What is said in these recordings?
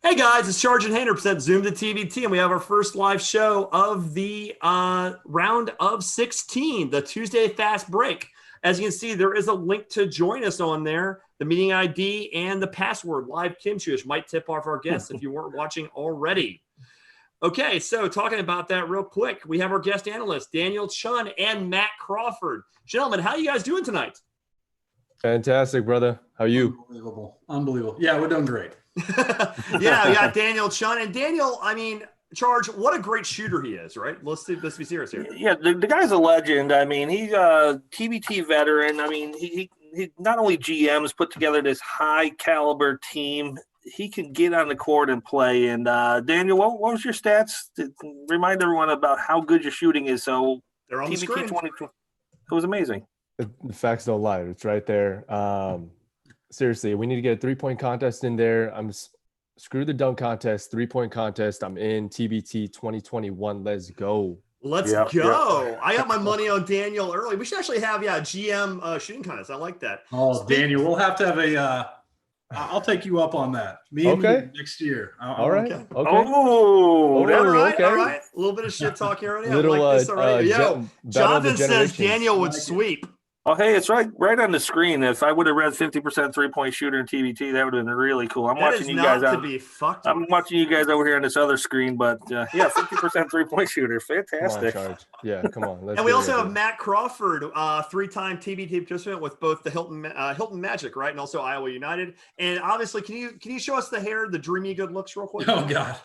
Hey guys, it's Sergeant Hayner, present Zoom to TBT, and we have our first live show of the round of 16, the Tuesday Fast Break. As you can see, there is a link to join us on there, the meeting ID and the password, live Kimchi, which might tip off our guests if you weren't watching already. Okay, so talking about that real quick, we have our guest analysts, Daniel Chun and Matt Crawford. Gentlemen, how are you guys doing tonight? Fantastic, brother. How are you? Unbelievable. Yeah, we're doing great. Yeah, we got Daniel Chun. And Daniel, I mean, Charge, what a great shooter he is, right? Let's be serious here. Yeah, the guy's a legend. I mean, he's a TBT veteran. I mean, he not only GMs put together this high caliber team, he can get on the court and play. And Daniel, what was your stats? Remind everyone about how good your shooting is. So they're on the screen. 2020, it was amazing. The facts don't lie. It's right there. Seriously, we need to get a 3-point contest in there. Screw the dunk contest, 3-point contest. I'm in TBT 2021. Let's go. Let's go. Yep. I got my money on Daniel early. We should actually have, GM shooting contest. I like that. Oh, Daniel, we'll have to have I'll take you up on that. Me and you next year. All right. Okay. Oh, all right. All right. A little bit of shit talk here already. Little, I like this already. Jonathan says Daniel would sweep. Oh, hey, it's right on the screen. If I would have read 50% 3-point shooter in TBT, that would have been really cool. I'm watching you guys over here on this other screen, but 50% 3-point shooter, fantastic. Come on, Charge. Yeah, come on. And we also have Matt Crawford, 3-time TBT participant with both the Hilton Magic, right, and also Iowa United. And obviously, can you show us the hair, the dreamy good looks, real quick? Oh God,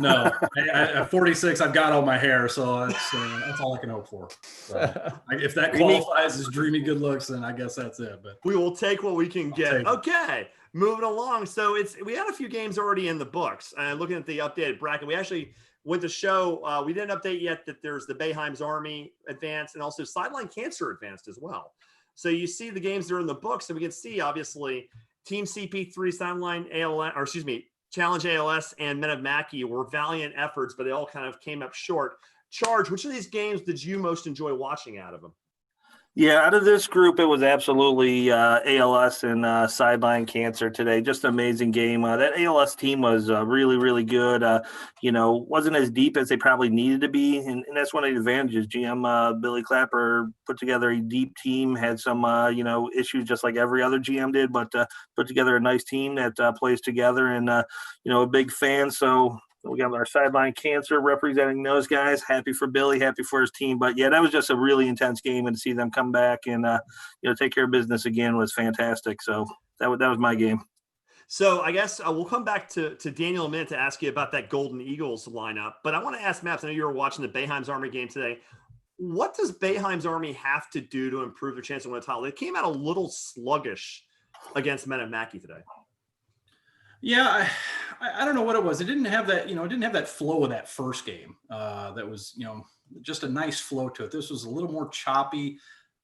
no. At 46, I've got all my hair, so that's all I can hope for. So, if that qualifies as dreamy good looks, then I guess that's it. But we will take what we can get. Okay, moving along. So we had a few games already in the books. And looking at the updated bracket, we actually went to show. We didn't update yet that there's the Boeheim's Army advanced and also Sideline Cancer advanced as well. So you see the games that are in the books, and we can see obviously Team CP3, Sideline Challenge ALS, and Men of Mackey were valiant efforts, but they all kind of came up short. Charge, which of these games did you most enjoy watching out of them? Yeah, out of this group, it was absolutely ALS and Sideline Cancer today. Just an amazing game. That ALS team was really, really good. Wasn't as deep as they probably needed to be, and that's one of the advantages. GM Billy Clapper put together a deep team, had some, issues just like every other GM did, but put together a nice team that plays together and, a big fan. So we got our Sideline Cancer representing those guys. Happy for Billy, happy for his team. But, yeah, that was just a really intense game, and to see them come back and, take care of business again was fantastic. So that was my game. So I guess we'll come back to Daniel in a minute to ask you about that Golden Eagles lineup. But I want to ask Matt, I know you were watching the Boeheim's Army game today. What does Boeheim's Army have to do to improve their chance of winning a title? They came out a little sluggish against Men of Mackey today. Yeah, I don't know what it was. It didn't have that, it didn't have that flow of that first game. That was, just a nice flow to it. This was a little more choppy.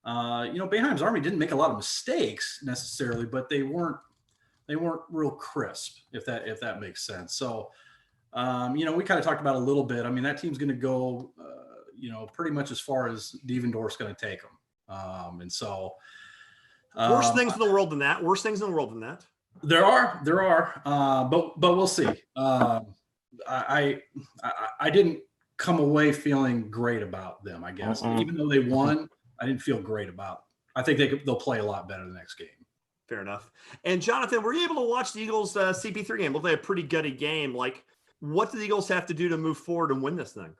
Boeheim's Army didn't make a lot of mistakes necessarily, but they weren't real crisp, if that makes sense. So, we kind of talked about it a little bit. I mean, that team's going to go, pretty much as far as Devendorf's going to take them. And so, worse things in the world than that. There are, but we'll see. I didn't come away feeling great about them, I guess. Even though they won, I didn't feel great about it. I think they'll play a lot better the next game. Fair enough. And Jonathan, were you able to watch the Eagles CP3 game? Looked like a pretty gutty game. Like, what do the Eagles have to do to move forward and win this thing?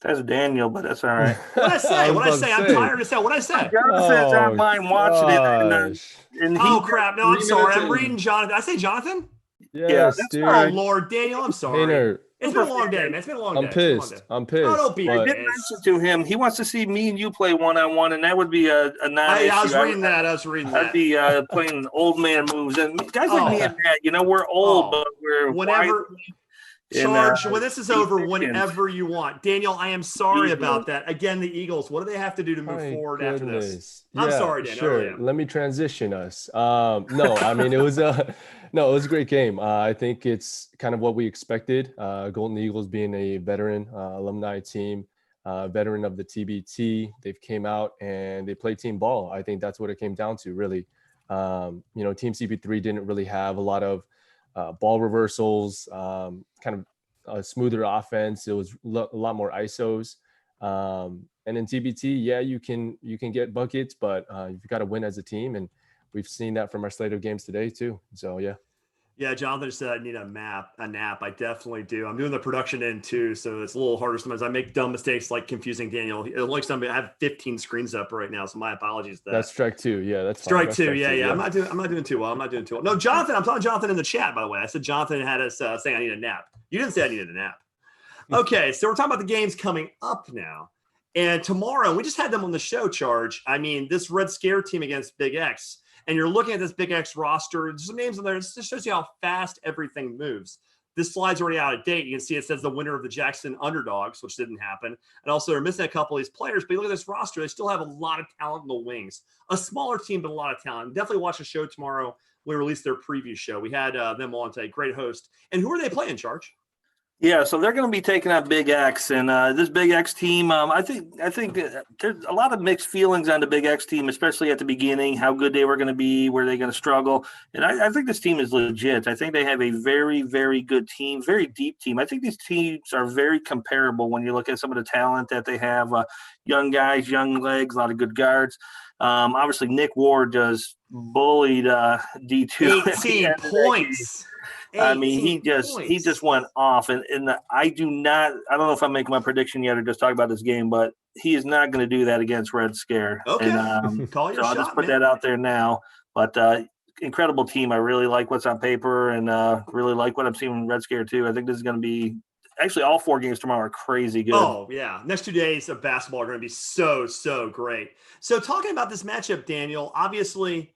That's Daniel, but that's all right. What I say? I'm tired of saying what I say. Jonathan's on mine watching it. And crap. No, I'm sorry. I'm reading Jonathan. I say Jonathan? Yes, dude. Oh, Lord, Daniel, I'm sorry. Hayner. It's been a long day, man. It's been a long day. I'm pissed. Oh, don't be. I didn't mention to him. He wants to see me and you play one-on-one, and that would be a non-issue. I was reading that. I'd be playing old man moves. And guys like me and Matt, we're old, but we're whenever Charge, when this is over, whenever you want. Daniel, I am sorry about that. Again, the Eagles, what do they have to do to move forward after this? I'm sorry, Daniel. Sure. Let me transition us. No, I mean, it was a great game. I think it's kind of what we expected. Golden Eagles being a veteran alumni team, veteran of the TBT. They've came out and they played team ball. I think that's what it came down to, really. Team CP3 didn't really have a lot of ball reversals, kind of a smoother offense. It was a lot more ISOs. And in TBT, yeah, you can get buckets, but you've got to win as a team. And we've seen that from our slate of games today too. So, yeah. Yeah, Jonathan just said I need a nap. I definitely do. I'm doing the production end too, so it's a little harder sometimes. I make dumb mistakes like confusing Daniel. It looks something. I have 15 screens up right now, so my apologies. That's strike two. Yeah, that's strike two. Yeah. I'm not doing too well. No, Jonathan. I'm talking Jonathan in the chat, by the way. I said Jonathan had us saying I need a nap. You didn't say I needed a nap. Okay, so we're talking about the games coming up now, and tomorrow we just had them on the show. Charge. I mean, this Red Scare team against Big X. And you're looking at this Big X roster. There's some names on there. It just shows you how fast everything moves. This slide's already out of date. You can see it says the winner of the Jackson Underdogs, which didn't happen. And also they're missing a couple of these players. But you look at this roster, they still have a lot of talent in the wings. A smaller team, but a lot of talent. Definitely watch the show tomorrow. We released their preview show. We had them on today. Great host. And who are they playing, Charge? Yeah, so they're going to be taking out Big X, and this Big X team. I think there's a lot of mixed feelings on the Big X team, especially at the beginning. How good they were going to be, where they're going to struggle, and I think this team is legit. I think they have a very, very good team, very deep team. I think these teams are very comparable when you look at some of the talent that they have. Young guys, young legs, a lot of good guards. Obviously, Nick Ward just bullied D2. 18 points. I mean, he just went off, and I don't know if I'm making my prediction yet or just talk about this game, but he is not going to do that against Red Scare. Okay, and, call your so shot, I'll just put man. that out there now. But incredible team. I really like what's on paper, and really like what I'm seeing in Red Scare too. I think this is going to be actually all 4 games tomorrow are crazy good. Oh yeah, next 2 days of basketball are going to be so great. So talking about this matchup, Daniel, obviously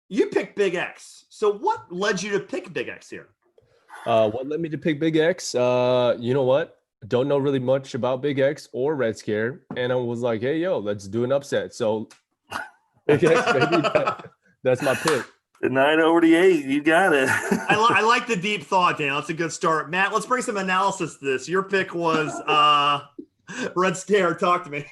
you picked Big X. So what led you to pick Big X here? What led me to pick Big X? You know what? Don't know really much about Big X or Red Scare. And I was like, hey, yo, let's do an upset. So Big X, baby, that's my pick. The 9 over the 8. You got it. I like the deep thought, Daniel. That's a good start. Matt, let's bring some analysis to this. Your pick was Red Scare. Talk to me.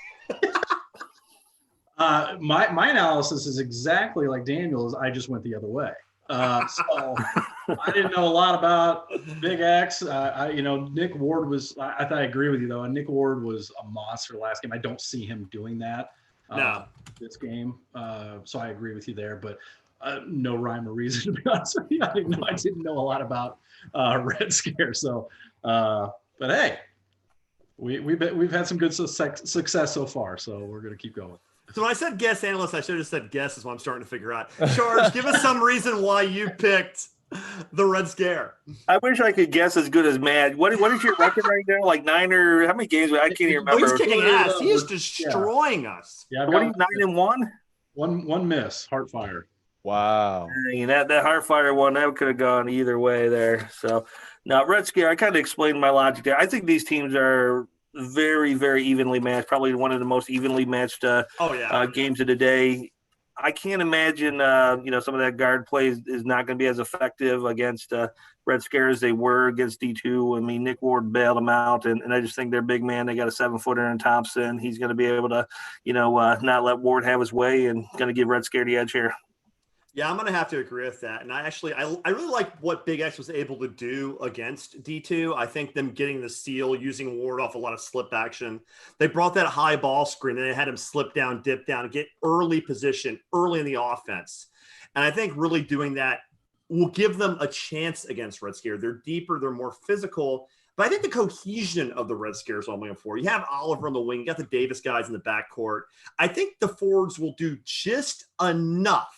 My analysis is exactly like Daniel's. I just went the other way. So I didn't know a lot about Big X. Nick Ward was. I thought I agree with you though. Nick Ward was a monster last game. I don't see him doing that. This game. So I agree with you there. But no rhyme or reason to be honest with you. I didn't know a lot about Red Scare. So, but hey, we've had some good success so far. So we're gonna keep going. So when I said guest analyst, I should have said guest is what I'm starting to figure out. Charge, give us some reason why you picked the Red Scare. I wish I could guess as good as Matt. What is your record right now? Like 9 or how many games? I can't even remember. Oh, he's kicking ass. He is destroying us. Yeah, what are you, 9-1? One miss, Heartfire. Wow. Dang, that Heartfire one, that could have gone either way there. So now Red Scare, I kind of explained my logic there. I think these teams are very, very evenly matched. Probably one of the most evenly matched games of the day. I can't imagine, some of that guard play is not going to be as effective against Red Scare as they were against D2. I mean, Nick Ward bailed them out, and I just think they're big man. They got a 7-footer in Thompson. He's going to be able to, not let Ward have his way and going to give Red Scare the edge here. Yeah, I'm going to have to agree with that. And I really like what Big X was able to do against D2. I think them getting the steal, using Ward off a lot of slip action. They brought that high ball screen and they had him slip down, dip down, and get early position, early in the offense. And I think really doing that will give them a chance against Red Scare. They're deeper, they're more physical. But I think the cohesion of the Red Scare is what I'm looking for. You have Oliver on the wing, you got the Davis guys in the backcourt. I think the forwards will do just enough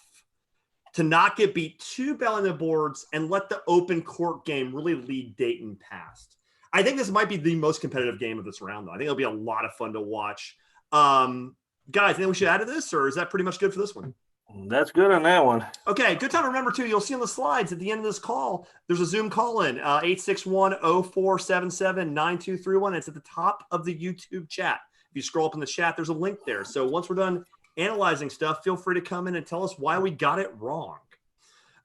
to not get beat too bad on the boards and let the open court game really lead Dayton past. I think this might be the most competitive game of this round, though. I think it'll be a lot of fun to watch. Guys, anything we should add to this, or is that pretty much good for this one? That's good on that one. Okay, good time to remember, too. You'll see on the slides at the end of this call, there's a Zoom call-in, 861-0477-9231. It's at the top of the YouTube chat. If you scroll up in the chat, there's a link there. So once we're done analyzing stuff, feel free to come in and tell us why we got it wrong.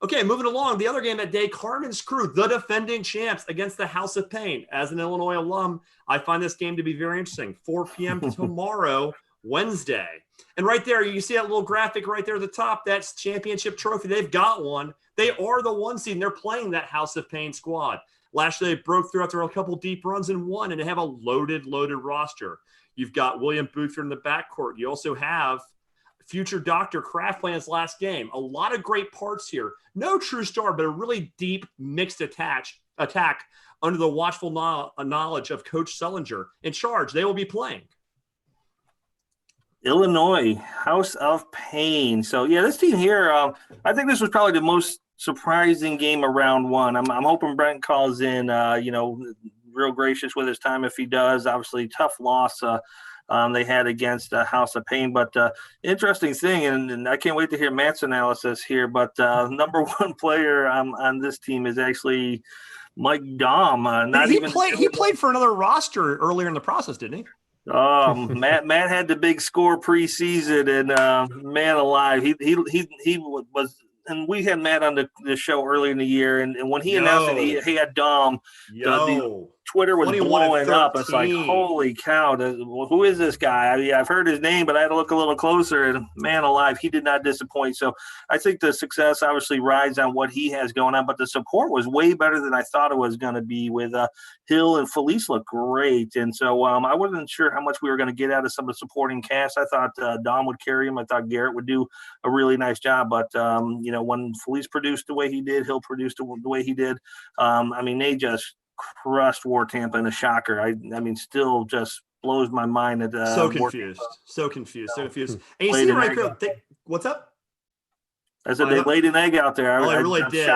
Okay, moving along, the other game that day, Carmen's Crew, the defending champs against the House of Pain. As an Illinois alum, I find this game to be very interesting. 4 p.m. tomorrow, Wednesday. And right there, you see that little graphic right there at the top. That's championship trophy. They've got one. They are the 1 seed, and they're playing that House of Pain squad. Last year, they broke through after a couple deep runs and won, and they have a loaded roster. You've got William Boothford in the backcourt. You also have future Dr. Kraft playing his last game. A lot of great parts here. No true star, but a really deep mixed attack under the watchful knowledge of Coach Sullinger in charge. They will be playing Illinois, House of Pain. So, yeah, this team here, I think this was probably the most surprising game of round one. I'm hoping Brent calls in, real gracious with his time if he does. Obviously, tough loss they had against House of Pain. But interesting thing, and I can't wait to hear Matt's analysis here, but number one player on this team is actually Mike Daum. He played for another roster earlier in the process, didn't he? Matt had the big score preseason, and man alive, he was. And we had Matt on the show early in the year, and when he announced that he had Daum, the Twitter was blowing up. It's like, holy cow, who is this guy? I mean, I've heard his name, but I had to look a little closer, and man alive, he did not disappoint. So I think the success obviously rides on what he has going on, but the support was way better than I thought it was going to be with Hill and Felice looked great. And so I wasn't sure how much we were going to get out of some of the supporting cast. I thought Daum would carry him. I thought Garrett would do a really nice job, but when Felice produced the way he did, Hill produced the way he did. They just crushed War Tampa in a shocker. I mean, still just blows my mind that so confused. And you see right there, what's up? I said they laid an egg out there. I really did.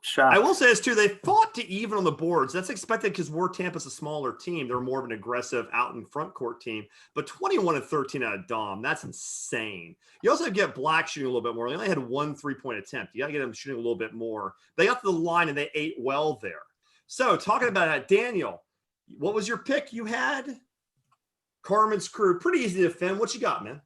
Shocked. I will say this too. They fought to even on the boards. That's expected because War Tampa's a smaller team. They're more of an aggressive out in front court team. But 21-13 out of Daum, that's insane. You also get Black shooting a little bit more. They only had 1 3-point attempt. You got to get them shooting a little bit more. They got to the line and they ate well there. So talking about that, Daniel, what was your pick? You had Carmen's Crew. Pretty easy to defend. What you got, man?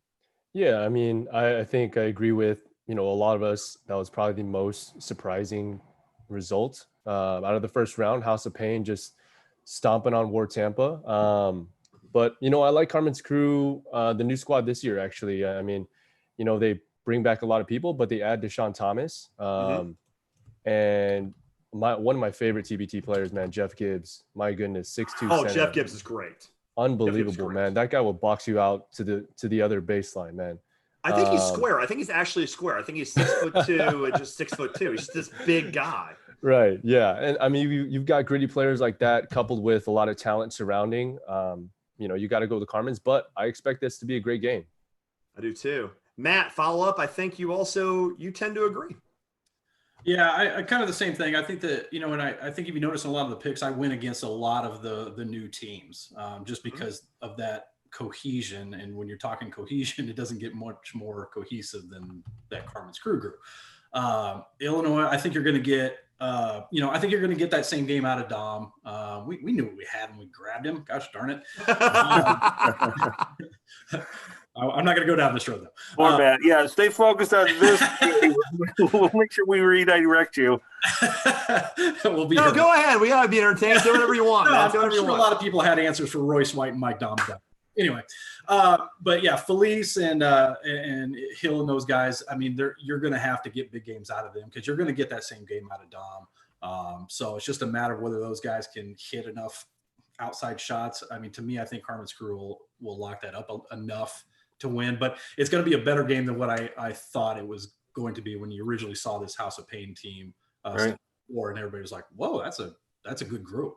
Yeah, I mean, I think I agree with a lot of us. That was probably the most surprising result out of the first round. House of Pain just stomping on War Tampa. But I like Carmen's Crew, the new squad this year. Actually, I mean, they bring back a lot of people, but they add Deshaun Thomas, and one of my favorite TBT players, man, Jeff Gibbs. My goodness, 6'2". Oh, Jeff Gibbs is great. Unbelievable, man. That guy will box you out to the other baseline, man. I think he's square. I think he's actually square. I think he's 6'2" and just 6'2". He's just this big guy. Right. Yeah. And I mean, you've got gritty players like that coupled with a lot of talent surrounding. You got to go with the Carmen's, but I expect this to be a great game. I do too. Matt, follow up. I think you tend to agree. Yeah, I kind of the same thing. I think that, and I think if you notice in a lot of the picks, I went against a lot of the new teams just because of that cohesion. And when you're talking cohesion, it doesn't get much more cohesive than that Carmen's Crew group. Illinois, I think you're going to get, I think you're going to get that same game out of Daum. We knew what we had when we grabbed him. Gosh darn it. I'm not going to go down this road, though. Poor Matt. Yeah, stay focused on this. We'll make sure we redirect you. Go ahead. We got to be entertained. Do whatever you want. I'm sure a lot of people had answers for Royce White and Mike Daum. Anyway, but yeah, Felice and Hill and those guys, I mean, you're going to have to get big games out of them because you're going to get that same game out of Daum. So it's just a matter of whether those guys can hit enough outside shots. I mean, to me, I think Carmen's Crew will lock that up enough to win, but it's going to be a better game than what I thought it was going to be when you originally saw this House of Pain team. Right. And everybody was like, whoa, that's a good group.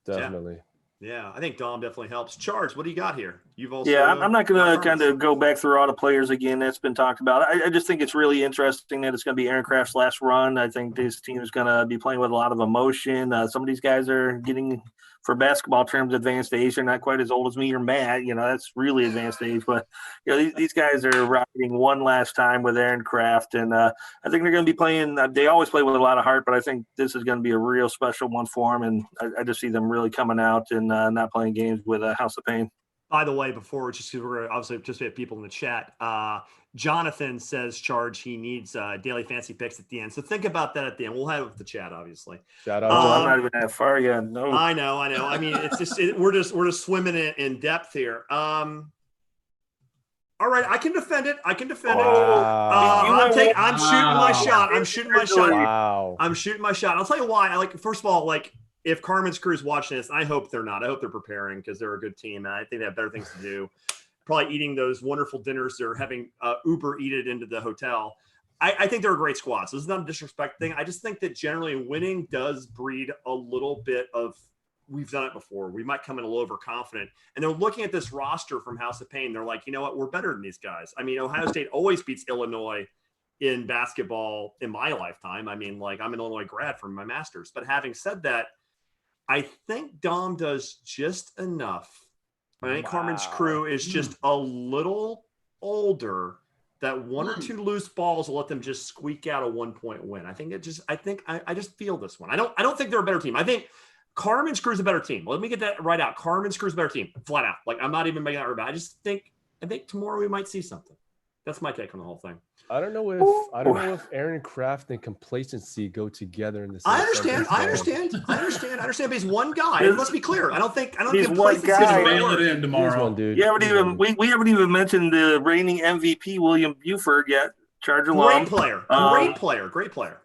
Definitely. Yeah, I think Daum definitely helps. Charles, what do you got here? You've also I'm not going to kind of go back through all the players again. That's been talked about. I just think it's really interesting that it's going to be Aaron Craft's last run. I think this team is going to be playing with a lot of emotion. Some of these guys are getting, for basketball terms, advanced age. They're not quite as old as me or Matt. That's really advanced age. But these guys are riding one last time with Aaron Craft, and I think they're going to be playing. They always play with a lot of heart, but I think this is going to be a real special one for them. And I just see them really coming out and not playing games with House of Pain. By the way, before we're obviously just have people in the chat. Jonathan says, Charge, he needs daily fancy picks at the end. So think about that at the end. We'll have it with the chat, obviously. Shout out. I'm not even that far yet. No. I know. I mean, it's just we're just swimming in depth here. All right, I can defend it. I can defend it. Wow. I'm shooting my shot. I'm shooting my shot. Wow. I'm shooting my shot. I'll tell you why. First of all, if Carmen's crew's watching this, I hope they're not. I hope they're preparing because they're a good team, and I think they have better things to do. Probably eating those wonderful dinners they're having Uber eat it into the hotel. I think they're a great squad. So this is not a disrespect thing. I just think that generally winning does breed a little bit of, we've done it before. We might come in a little overconfident. And they're looking at this roster from House of Pain. They're like, you know what? We're better than these guys. I mean, Ohio State always beats Illinois in basketball in my lifetime. I mean, I'm an Illinois grad from my master's. But having said that, I think Dom does just enough. I think Carmen's crew is just a little older. That one or two loose balls will let them just squeak out a 1-point win. I just feel this one. I don't think they're a better team. I think Carmen's crew's a better team. Let me get that right out. Carmen's crew's a better team, flat out. I'm not even making that about. I think tomorrow we might see something. That's my take on the whole thing. I don't know if Aaron Craft and complacency go together in this. I understand. But he's one guy. It must be clear. I don't think he's one guy. Mail it in tomorrow. One, dude. We haven't even mentioned the reigning MVP William Buford yet. Charger alum. Great player.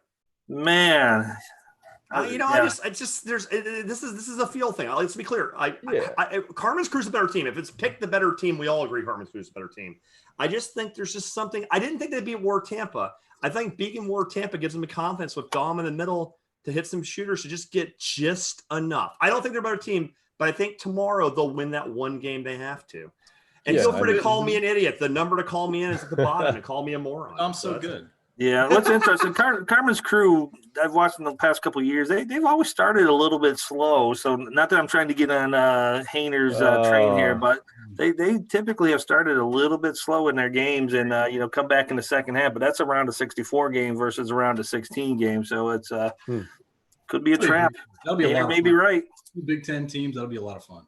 Man. This is a feel thing. Let's be clear. Carmen's crew's a better team. If it's pick the better team, we all agree Carmen's crew's a better team. I just think there's just something. I didn't think they'd beat War Tampa. I think beating War Tampa gives them the confidence with Dom in the middle to hit some shooters to just get just enough. I don't think they're a better team, but I think tomorrow they'll win that one game they have to. And feel free to call me an idiot. The number to call me in is at the bottom and call me a moron. I'm so good. Yeah, what's interesting, Carmen's crew, I've watched in the past couple of years, they've always started a little bit slow. So not that I'm trying to get on Hayner's train here, but they typically have started a little bit slow in their games and, come back in the second half. But that's around a 64 game versus around a 16 game. So it's could be a trap. That'll be a lot. Maybe right. Big Ten teams, that'll be a lot of fun.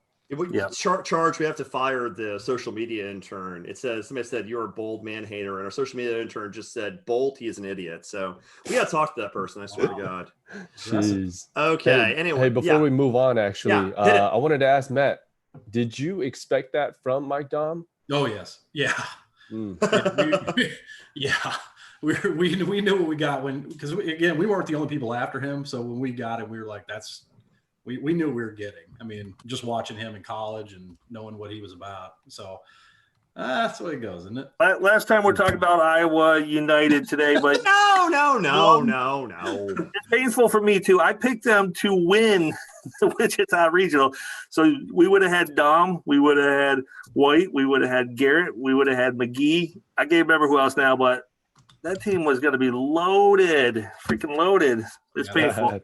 Charge, we have to fire the social media intern. Somebody said you're a bold man hater, and our social media intern just said bold, he is an idiot. So we got to talk to that person, I swear to God. Jeez. Okay, Hey, before we move on, actually, I wanted to ask Matt, did you expect that from Mike Dom? Oh, yes. Yeah. We knew what we got because we weren't the only people after him. So when we got it, we were like, we knew we were getting. I mean, just watching him in college and knowing what he was about. So that's the way it goes, isn't it? Last time we're talking about Iowa United today, but no. It's painful for me too. I picked them to win the Wichita Regional. So we would have had Dom, we would have had White, we would have had Garrett, we would have had McGee. I can't remember who else now, but that team was going to be loaded, freaking loaded. It's painful.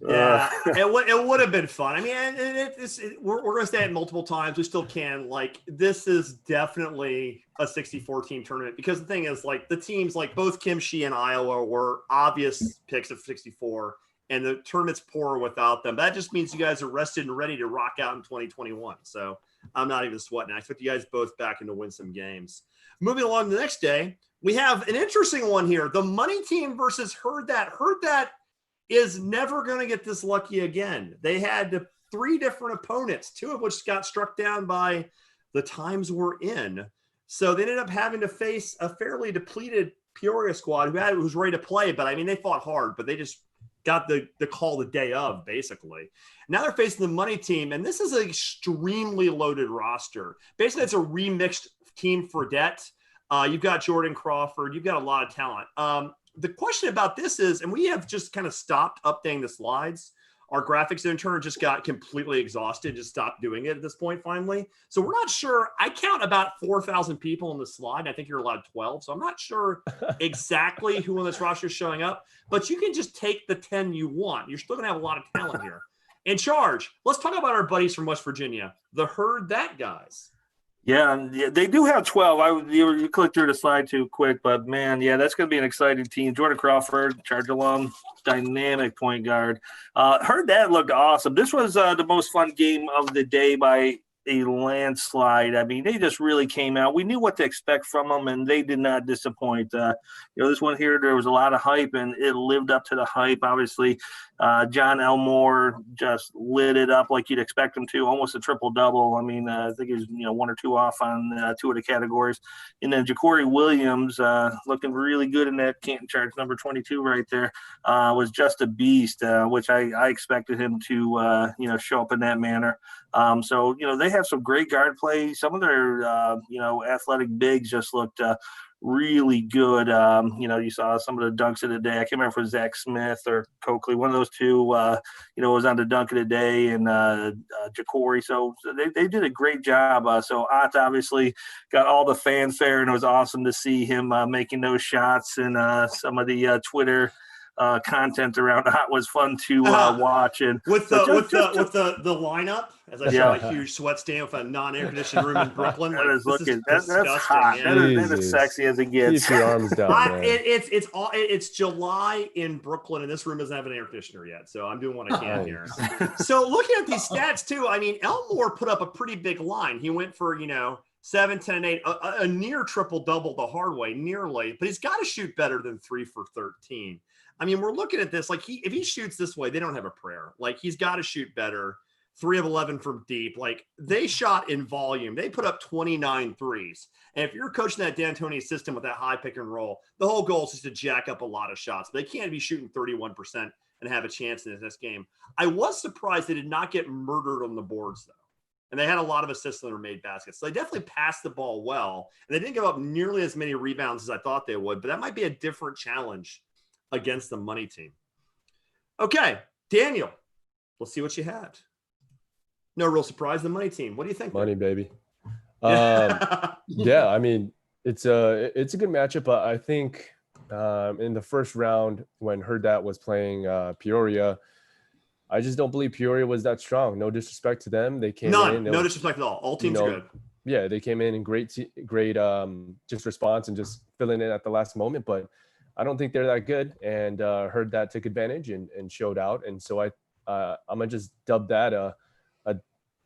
Yeah, it would have been fun. I mean, we're going to say it multiple times. We still can. This is definitely a 64 team tournament because the thing is, the teams both Kimchi and Iowa were obvious picks of 64, and the tournament's poor without them. That just means you guys are rested and ready to rock out in 2021. So I'm not even sweating. I expect you guys both back and to win some games. Moving along the next day, we have an interesting one here. The money team versus Heard That. Heard That is never going to get this lucky again. They had 3 different opponents, 2 of which got struck down by the times we're in. So they ended up having to face a fairly depleted Peoria squad who was ready to play. But I mean, they fought hard, but they just got the call the day of, basically. Now they're facing the money team, and this is an extremely loaded roster. Basically, it's a remixed team for debt. You've got Jordan Crawford. You've got a lot of talent. The question about this is, and we have just kind of stopped updating the slides. Our graphics intern just got completely exhausted, just stopped doing it at this point finally. So we're not sure. I count about 4,000 people on the slide. And I think you're allowed 12. So I'm not sure exactly who on this roster is showing up, but you can just take the 10 you want. You're still going to have a lot of talent here. In charge, let's talk about our buddies from West Virginia, the Heard That guys. Yeah, they do have 12. You clicked through the slide too quick, but man, that's going to be an exciting team. Jordan Crawford, Charger alum, dynamic point guard. Heard That looked awesome. This was the most fun game of the day by a landslide. I mean, they just really came out. We knew what to expect from them, and they did not disappoint. This one here, there was a lot of hype, and it lived up to the hype. Obviously, John Elmore just lit it up like you'd expect him to, almost a triple-double. I mean, I think he was, 1 or 2 off on 2 of the categories. And then Ja'Cory Williams, looking really good in that Canton charge, number 22 right there, was just a beast, which I expected him to, show up in that manner. So, they have some great guard play. Some of their, athletic bigs just looked really good. You saw some of the dunks of the day. I can't remember if it was Zach Smith or Coakley. One of those two, was on the dunk of the day, and Ja'Cory. So they did a great job. So Ott obviously got all the fanfare, and it was awesome to see him making those shots. And some of the Twitter content around Ott was fun to watch. And with the lineup, as I saw a huge sweat stand with a non-air conditioned room in Brooklyn. That's hot. That is sexy as it gets. Keep your arms down, man. It's July in Brooklyn, and this room doesn't have an air conditioner yet, so I'm doing what I can here. So looking at these stats too, I mean, Elmore put up a pretty big line. He went for 7, 10, and 8, a near triple double the hard way, nearly, but he's got to shoot better than 3 for 13. I mean, we're looking at this like if he shoots this way, they don't have a prayer. Like, he's got to shoot better. 3 of 11 from deep. Like, they shot in volume. They put up 29 threes. And if you're coaching that D'Antoni system with that high pick and roll, the whole goal is just to jack up a lot of shots. But they can't be shooting 31% and have a chance in this game. I was surprised they did not get murdered on the boards, though. And they had a lot of assists on their made baskets. So they definitely passed the ball well. And they didn't give up nearly as many rebounds as I thought they would. But that might be a different challenge against the money team. Okay, Daniel, let's see what you had. No real surprise, the money team. What do you think? Money, baby. Yeah, I mean, it's a good matchup. I think in the first round when Herdat was playing Peoria, I just don't believe Peoria was that strong. No disrespect to them. They came in. No disrespect at all. All teams are good. Yeah, they came in great just response and just filling in at the last moment. But I don't think they're that good. And Herdat took advantage and showed out. And so I'm going to just dub that a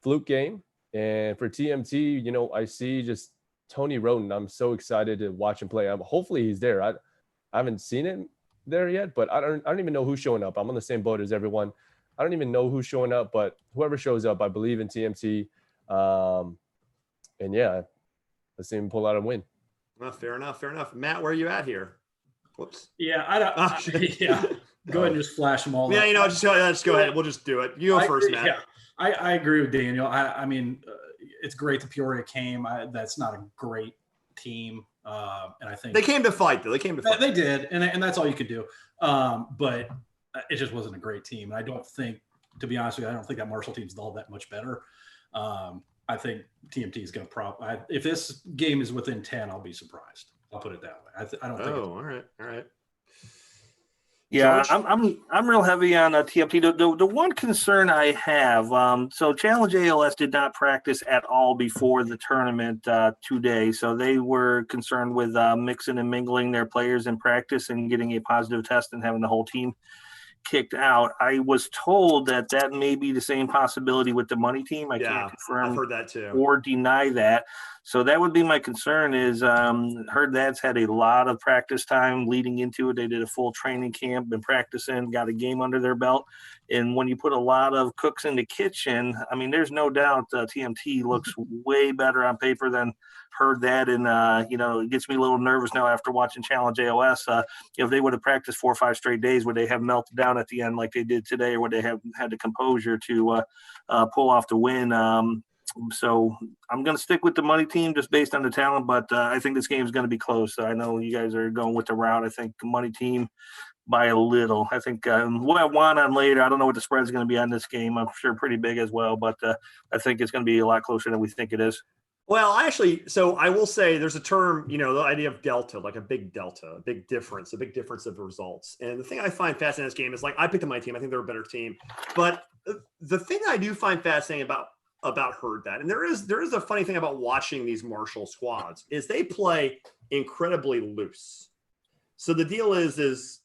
fluke game. And for TMT, I see just Tony Roden. I'm so excited to watch him play. Hopefully he's there. I haven't seen him there yet, but I don't even know who's showing up. I'm on the same boat as everyone. I don't even know who's showing up, but whoever shows up, I believe in TMT. And yeah, let's see him pull out a win. Well, fair enough. Matt, where are you at here? Whoops. Yeah, Go ahead and just flash them all. Yeah, just go ahead. We'll just do it. You go first, Matt. Yeah, I agree with Daniel. I mean, it's great that Peoria came. That's not a great team, and I think they came to fight. Though they did, and that's all you could do. But it just wasn't a great team. And I don't think, to be honest with you, I don't think that Marshall team's all that much better. I think TMT is going to if this game is within 10, I'll be surprised. I'll put it that way. I don't think. Oh, all right. Yeah, I'm real heavy on TMT. The one concern I have, so Challenge ALS did not practice at all before the tournament today. So they were concerned with mixing and mingling their players in practice and getting a positive test and having the whole team kicked out. I was told that may be the same possibility with the money team. I can't confirm I've heard that too, or deny that. So that would be my concern is heard that's had a lot of practice time leading into it. They did a full training camp, been practicing, got a game under their belt. And when you put a lot of cooks in the kitchen, I mean, there's no doubt TMT looks way better on paper than heard that. And, it gets me a little nervous now after watching Challenge AOS. If they would have practiced 4 or 5 straight days, would they have melted down at the end like they did today, or would they have had the composure to pull off the win? So I'm going to stick with the money team just based on the talent, but I think this game is going to be close. I know you guys are going with the route. I think money team by a little. I think we'll have one on later. I don't know what the spread is going to be on this game. I'm sure pretty big as well, but I think it's going to be a lot closer than we think it is. Well, so I will say there's a term, the idea of delta, like a big delta, a big difference of results. And the thing I find fascinating in this game is, like, I picked my team. I think they're a better team. But the thing I do find fascinating about Herdat, and there is a funny thing about watching these Marshall squads, is they play incredibly loose. So the deal is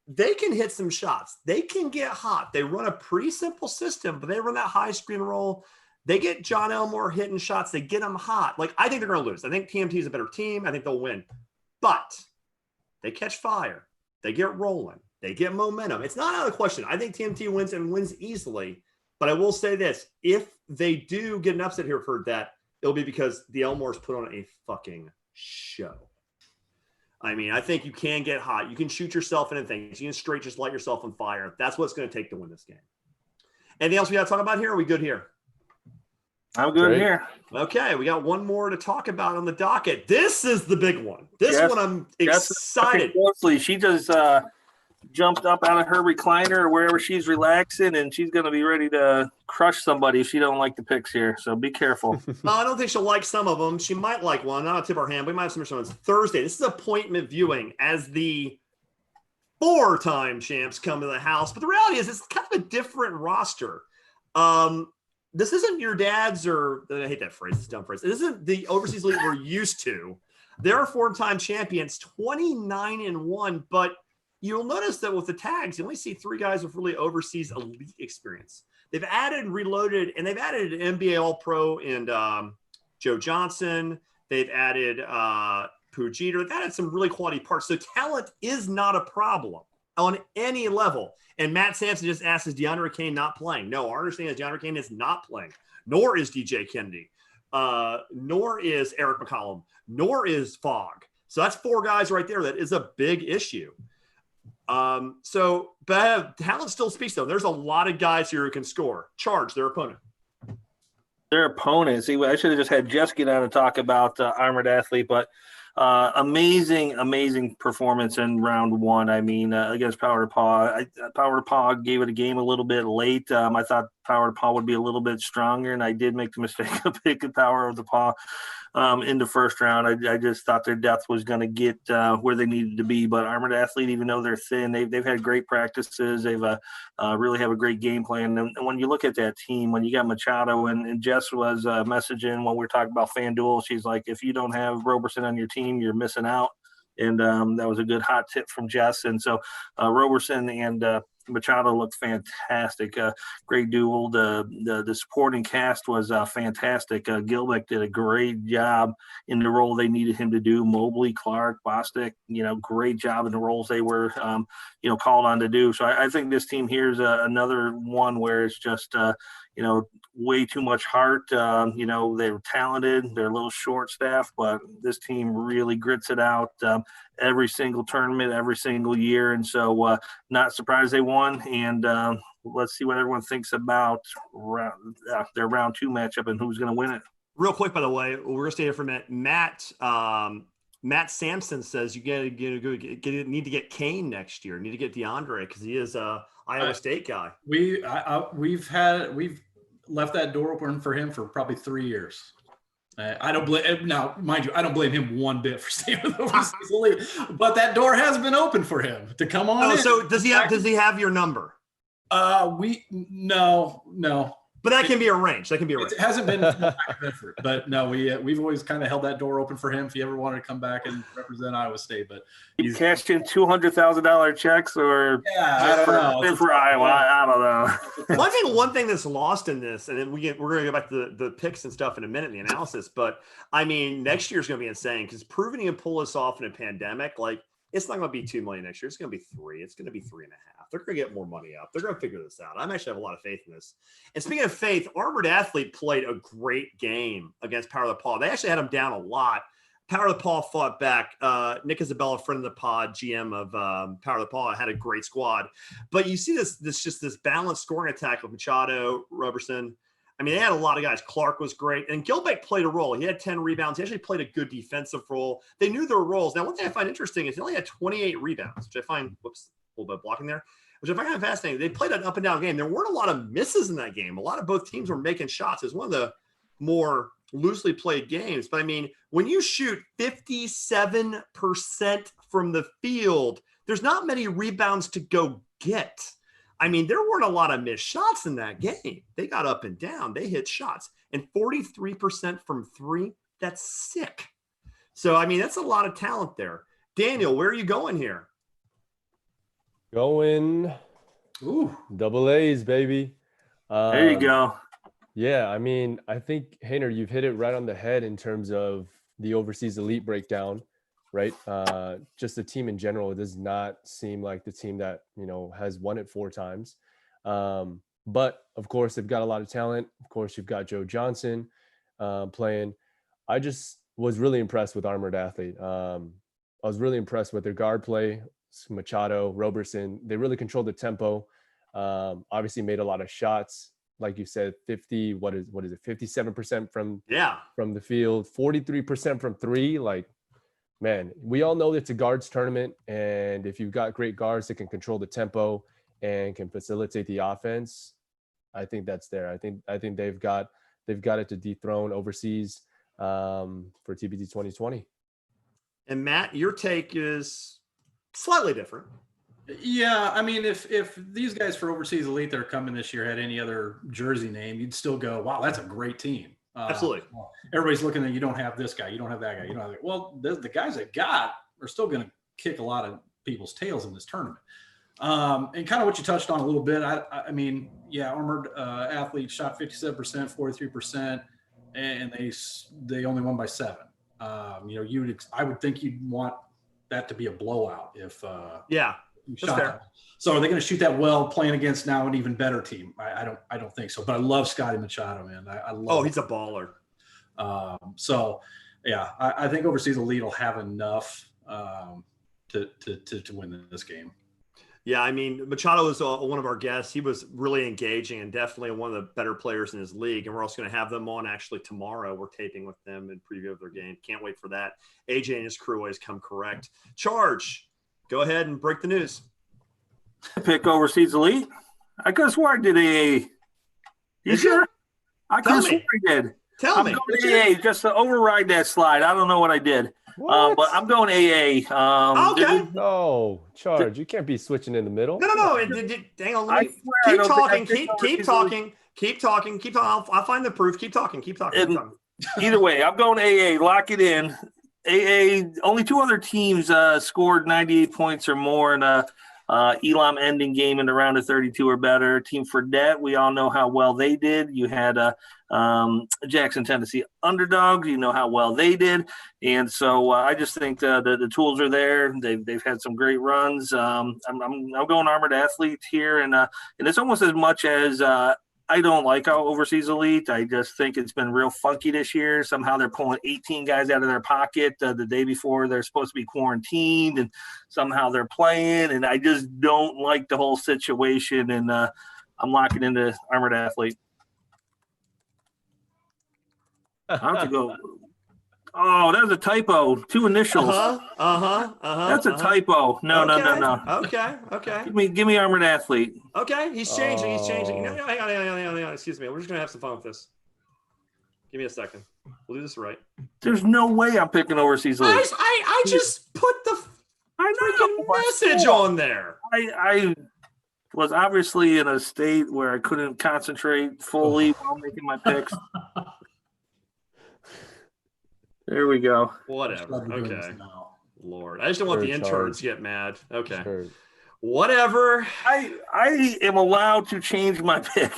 they can hit some shots. They can get hot. They run a pretty simple system, but they run that high screen roll. They get John Elmore hitting shots. They get them hot. Like, I think they're going to lose. I think TMT is a better team. I think they'll win. But they catch fire. They get rolling. They get momentum. It's not out of the question. I think TMT wins and wins easily. But I will say this. If they do get an upset here for that, it'll be because the Elmores put on a fucking show. I mean, I think you can get hot. You can shoot yourself into things. You can straight just light yourself on fire. That's what it's going to take to win this game. Anything else we got to talk about here? Or are we good here? I'm good here. Okay, we got one more to talk about on the docket. This is the big one. This one I'm excited. She just jumped up out of her recliner or wherever she's relaxing, and she's going to be ready to crush somebody if she don't like the picks here. So be careful. No, I don't think she'll like some of them. She might like one. Not a tip our hand. We might have some ones. Thursday. This is appointment viewing as the 4-time champs come to the house. But the reality is it's kind of a different roster. This isn't your dad's or I hate that phrase. It's a dumb phrase. It isn't the overseas league we're used to. They're 4-time champions, 29-1, but you'll notice that with the tags, you only see 3 guys with really overseas elite experience. They've added, reloaded, and they've added an NBA All-Pro and Joe Johnson. They've added Pujita. They've added some really quality parts. So talent is not a problem on any level. And Matt Sampson just asked, is DeAndre Kane not playing? No, our understanding is DeAndre Kane is not playing, nor is DJ Kennedy, nor is Eric McCollum, nor is Fogg. So that's 4 guys right there. That is a big issue. But talent still speaks though. There's a lot of guys here who can score. Charge their opponent. Their opponent. See, I should have just had Jess get on and talk about Armored Athlete, but amazing performance in round 1. I mean, against Power to Paw. Power to Paw gave it a game a little bit late. I thought Power to Paw would be a little bit stronger, and I did make the mistake of picking Power of the Paw in the first round. I just thought their depth was going to get where they needed to be. But Armored Athlete, even though they're thin, they've had great practices. They've really have a great game plan. And when you look at that team, when you got Machado and Jess was messaging when we were talking about FanDuel, she's like, if you don't have Roberson on your team, you're missing out. And that was a good hot tip from Jess. And so Roberson and Machado looked fantastic. Great duel. The supporting cast was fantastic. Gilbeck did a great job in the role they needed him to do. Mobley, Clark, Bostic, great job in the roles they were, called on to do. So I think this team here is another one where it's just, way too much heart. They're talented. They're a little short staffed, but this team really grits it out every single tournament, every single year. And so not surprised they won. And let's see what everyone thinks about their round 2 matchup and who's going to win it. Real quick, by the way, we're going to stay here for a minute. Matt Sampson says you need to get Kane next year. Need to get DeAndre because he is a Iowa State guy. We've left that door open for him for probably 3 years. I don't blame now, mind you, I don't blame him one bit for staying with overseas league, but that door has been open for him to come on. Oh, so does he have your number? No. But that can be arranged. It hasn't been an active effort, but no, we've always kind of held that door open for him if he ever wanted to come back and represent Iowa State. But he's cashed in $200,000 checks, or I don't know. For Iowa, I don't know. One thing that's lost in this, and then we're going to go back to the picks and stuff in a minute, the analysis. But I mean, next year's going to be insane because proving he can pull this off in a pandemic, it's not going to be $2 million next year. It's going to be $3 million. It's going to be $3.5 million. They're going to get more money up. They're going to figure this out. I actually have a lot of faith in this. And speaking of faith, Armored Athlete played a great game against Power of the Paw. They actually had him down a lot. Power of the Paw fought back. Nick Isabella, friend of the pod, GM of Power of the Paw, had a great squad. But you see this balanced scoring attack with Machado, Roberson. I mean, they had a lot of guys. Clark was great. And Gilbeck played a role. He had 10 rebounds. He actually played a good defensive role. They knew their roles. Now, one thing I find interesting is he only had 28 rebounds, which I find, a little bit of blocking there, which I find kind of fascinating. They played an up-and-down game. There weren't a lot of misses in that game. A lot of both teams were making shots. It was one of the more loosely played games. But, I mean, when you shoot 57% from the field, there's not many rebounds to go get. I mean, there weren't a lot of missed shots in that game. They got up and down. They hit shots. And 43% from 3, that's sick. So, I mean, that's a lot of talent there. Daniel, where are you going here? Going double A's, baby. There you go. Yeah, I mean, I think, Hainer, you've hit it right on the head in terms of the overseas elite breakdown. right? Just the team in general, it does not seem like the team that, has won it 4 times. But of course, they've got a lot of talent. Of course, you've got Joe Johnson playing. I just was really impressed with Armored Athlete. I was really impressed with their guard play, Machado, Roberson. They really controlled the tempo. Obviously made a lot of shots. Like you said, 57% from the field, 43% from 3. Like, man, we all know it's a guards tournament, and if you've got great guards that can control the tempo and can facilitate the offense, I think that's there. I think they've got it to dethrone overseas for TBT 2020. And Matt, your take is slightly different. Yeah, I mean, if these guys for overseas elite that are coming this year had any other jersey name, you'd still go, wow, that's a great team. Absolutely. Everybody's looking at, you don't have this guy, you don't have that guy, you don't have that. Well, the guys that got are still going to kick a lot of people's tails in this tournament. And kind of what you touched on a little bit. I mean, yeah, Armored Athlete shot 57%, 43%, and they only won by 7. I would think you'd want that to be a blowout if you shot that. So are they going to shoot that well playing against now an even better team? I don't think so. But I love Scotty Machado, man. I love he's a baller. So yeah, I think overseas elite will have enough to win this game. Yeah, I mean, Machado was one of our guests. He was really engaging and definitely one of the better players in his league. And we're also going to have them on actually tomorrow. We're taping with them and preview of their game. Can't wait for that. AJ and his crew always come correct. Charge, go ahead and break the news. Pick overseas elite. I could have swore I did AA. You sure? I could have swore I did. Tell me. I'm going AA just to override that slide. I don't know what I did. But I'm going AA. Okay. No, Charge. You can't be switching in the middle. No. Hang on. Keep talking. Keep talking. I'll find the proof. Keep talking. Either way, I'm going AA. Lock it in. AA. Only 2 other teams scored 98 points or more in a Elam ending game in the round of 32 or better. Team Fredette, we all know how well they did. You had Jackson, Tennessee underdogs. You know how well they did, and so I just think the tools are there. They've had some great runs. I'm going Armored Athlete here, and it's almost as much as I don't like our overseas elite. I just think it's been real funky this year. Somehow they're pulling 18 guys out of their pocket the day before they're supposed to be quarantined, and somehow they're playing. And I just don't like the whole situation. And I'm locking into Armored Athlete. I have to go. Oh, that was a typo. 2 initials. That's a typo. No. Okay. Give me Armored Athlete. Okay, he's changing. No, hang on. Excuse me. We're just gonna have some fun with this. Give me a second. We'll do this right. There's no way I'm picking overseas elite. I just put the message on there. I was obviously in a state where I couldn't concentrate fully while making my picks. There we go. Whatever. Okay. Lord, I just don't want the interns to get mad. Okay. Sure. Whatever. I am allowed to change my pick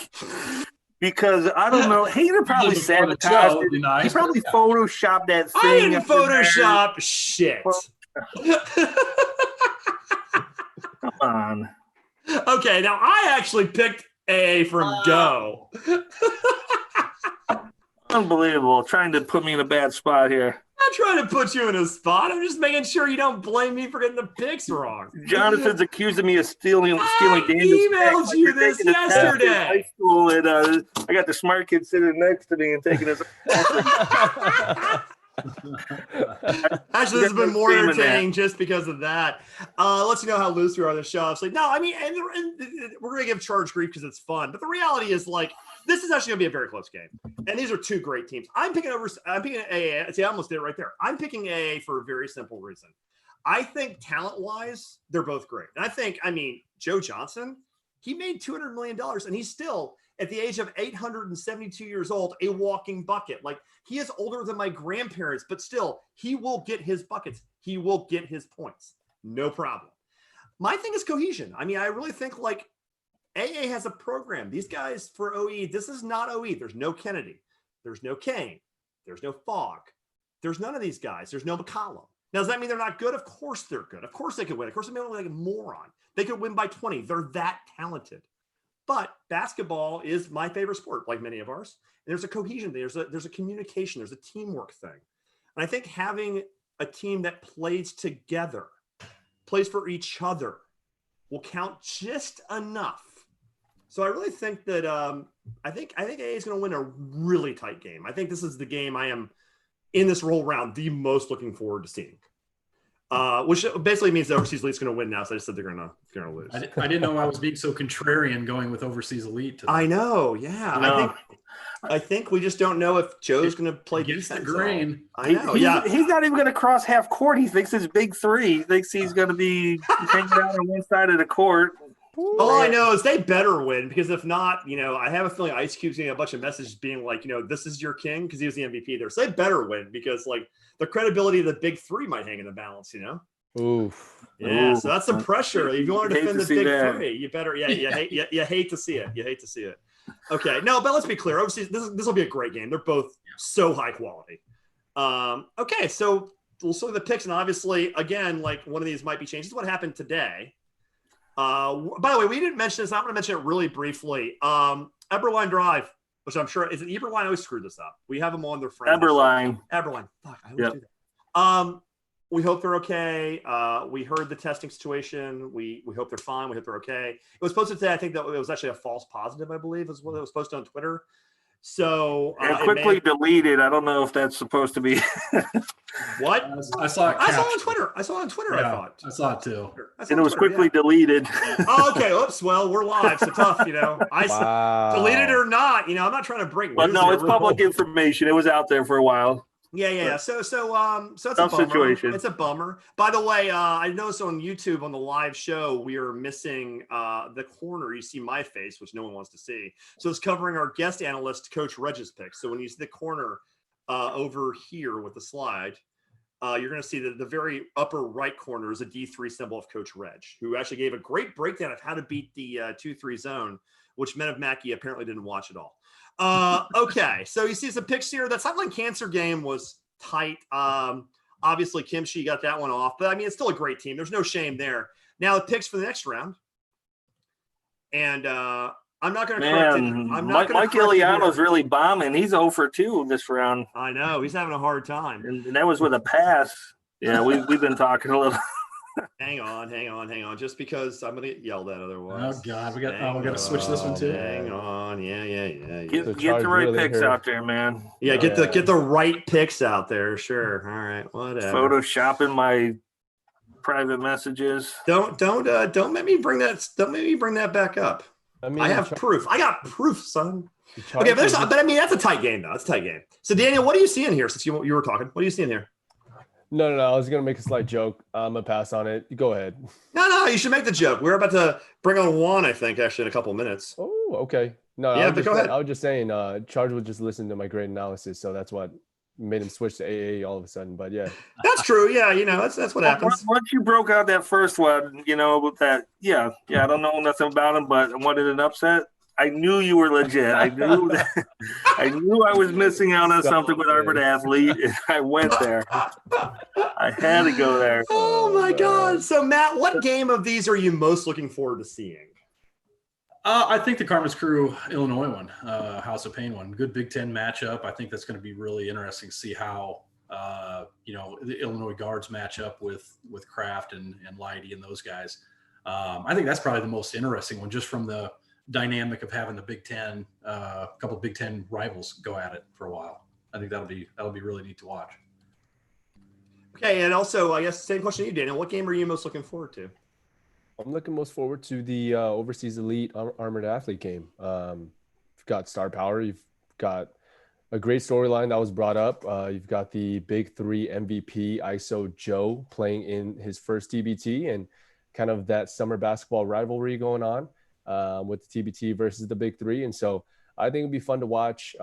because I don't know. Hater probably sabotaged it. Nice. He probably photoshopped that thing. I didn't Photoshop shit. Come on. Okay, now I actually picked A from Go. Unbelievable. Trying to put me in a bad spot here. I'm not trying to put you in a spot. I'm just making sure you don't blame me for getting the picks wrong. Jonathan's accusing me of stealing Daniel's emailed you this yesterday. High school, and I got the smart kid sitting next to me and taking his. Actually, this has been more entertaining just because of that. Lets you know how loose we are on the show. It's like, no, I mean, and we're going to give Charge grief because it's fun. But the reality is, like, this is actually going to be a very close game. And these are 2 great teams. I'm picking AA. See, I almost did it right there. I'm picking AA for a very simple reason. I think talent-wise, they're both great. And I mean, Joe Johnson, he made $200 million, and he's still, at the age of 872 years old, a walking bucket. Like, he is older than my grandparents, but still, he will get his buckets. He will get his points. No problem. My thing is cohesion. I mean, I really think, like, AA has a program. These guys for OE, this is not OE. There's no Kennedy. There's no Kane. There's no Fogg. There's none of these guys. There's no McCollum. Now, does that mean they're not good? Of course they're good. Of course they could win. Of course they may look like a moron. They could win by 20. They're that talented. But basketball is my favorite sport, like many of ours. And there's a cohesion thing. There's a communication. There's a teamwork thing. And I think having a team that plays together, plays for each other, will count just enough. So I really think that I think AA is going to win a really tight game. I think this is the game I am in this roll round the most looking forward to seeing. Which basically means the overseas elite's going to win now. So I just said they're going to lose. I didn't know I was being so contrarian going with overseas elite. I know. Yeah. No. I think we just don't know if Joe's going to play Gets the defense. grain. I know. He's not even going to cross half court. He thinks it's big three. He thinks he's going to be hanging out on one side of the court. All I know is they better win, because if not, I have a feeling Ice Cube's getting a bunch of messages being like, this is your king, because he was the MVP there. So they better win, because like the credibility of the big three might hang in the balance, Oof. Yeah, Ooh. so that's some pressure. If you want to Hate defend to the see big that. three, you better. You hate to see it. You hate to see it. Okay, no, but let's be clear. Obviously, this will be a great game. They're both so high quality. Okay, so we'll look at the picks, and obviously, again, like one of these might be changed. This is what happened today. By the way, we didn't mention this. I'm going to mention it really briefly. Eberline Drive, which I'm sure is it Eberline. I always screwed this up. We have them on their friends. Eberline. Fuck, I always do that. We hope they're okay. We heard the testing situation. We hope they're fine. We hope they're okay. It was posted today. I think that it was actually a false positive, I believe, is what it was posted on Twitter. So And quickly deleted. I don't know if that's supposed to be. What? I saw it. I saw it on Twitter. I thought. I saw it too. And it was quickly deleted. Oh, okay. Oops. Well, we're live, so tough. Wow. Deleted or not. I'm not trying to break. But news no, here. it's public information. It was out there for a while. Yeah. So it's a Tough bummer. situation. It's a bummer. By the way, I noticed on YouTube on the live show we are missing the corner. You see my face, which no one wants to see. So it's covering our guest analyst, Coach Reg's picks. So when you see the corner over here with the slide, you're going to see that the very upper right corner is a D3 symbol of Coach Reg, who actually gave a great breakdown of how to beat the 2-3 zone, which Men of Mackey apparently didn't watch at all. Okay, so you see some picks here. That Sideline Cancer game was tight. Obviously, Kimchi got that one off, but I mean, it's still a great team. There's no shame there. Now, the picks for the next round. And I'm not going to correct it. I'm not Mike Iliano's really bombing. He's 0 for 2 this round. I know. He's having a hard time. And that was with a pass. Yeah, we've been talking a little. Hang on. Just because I'm going to get yelled at otherwise. Oh God, we got to switch this one too. Hang on. Yeah. Get the right picks out there, man. Yeah, get the right picks out there. Sure. All right. Whatever. Photoshopping my private messages. Don't make me bring that. Don't make me bring that back up. I mean, I have proof. I got proof, son. Okay, but I mean that's a tight game though. It's a tight game. So Daniel, what are you seeing here? Since you were talking, what are you seeing here? No. I was gonna make a slight joke. I'm gonna pass on it. Go ahead. No. You should make the joke. We're about to bring on Juan, I think, actually in a couple of minutes. Oh, okay. No, Yeah, but go ahead. I was just saying, Charge would just listen to my great analysis, so that's what made him switch to AA all of a sudden. But yeah, That's true. Yeah, that's what happens. Once you broke out that first one, with that, yeah, I don't know nothing about him, but I wanted an upset. I knew you were legit. I knew that. I knew I was missing out on something with Arbor Athlete, and I went there. I had to go there. Oh my God! So Matt, what game of these are you most looking forward to seeing? I think the Karma's Crew Illinois one, House of Pain one, good Big Ten matchup. I think that's going to be really interesting to see how the Illinois guards match up with Kraft and Leidy and those guys. I think that's probably the most interesting one, just from the dynamic of having the Big Ten, a couple of Big Ten rivals go at it for a while. I think that'll be really neat to watch. Okay, and also I guess same question to you, Daniel. What game are you most looking forward to? I'm looking most forward to the Overseas Elite Armored Athlete game. You've got star power. You've got a great storyline that was brought up. You've got the Big Three MVP ISO Joe playing in his first TBT, and kind of that summer basketball rivalry going on with the TBT versus the Big Three. And so I think it'd be fun to watch.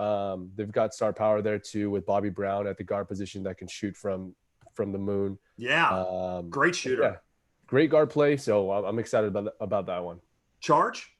They've got star power there too, with Bobby Brown at the guard position that can shoot from the moon. Yeah, great shooter. Yeah. Great guard play, so I'm excited about that one. Charge?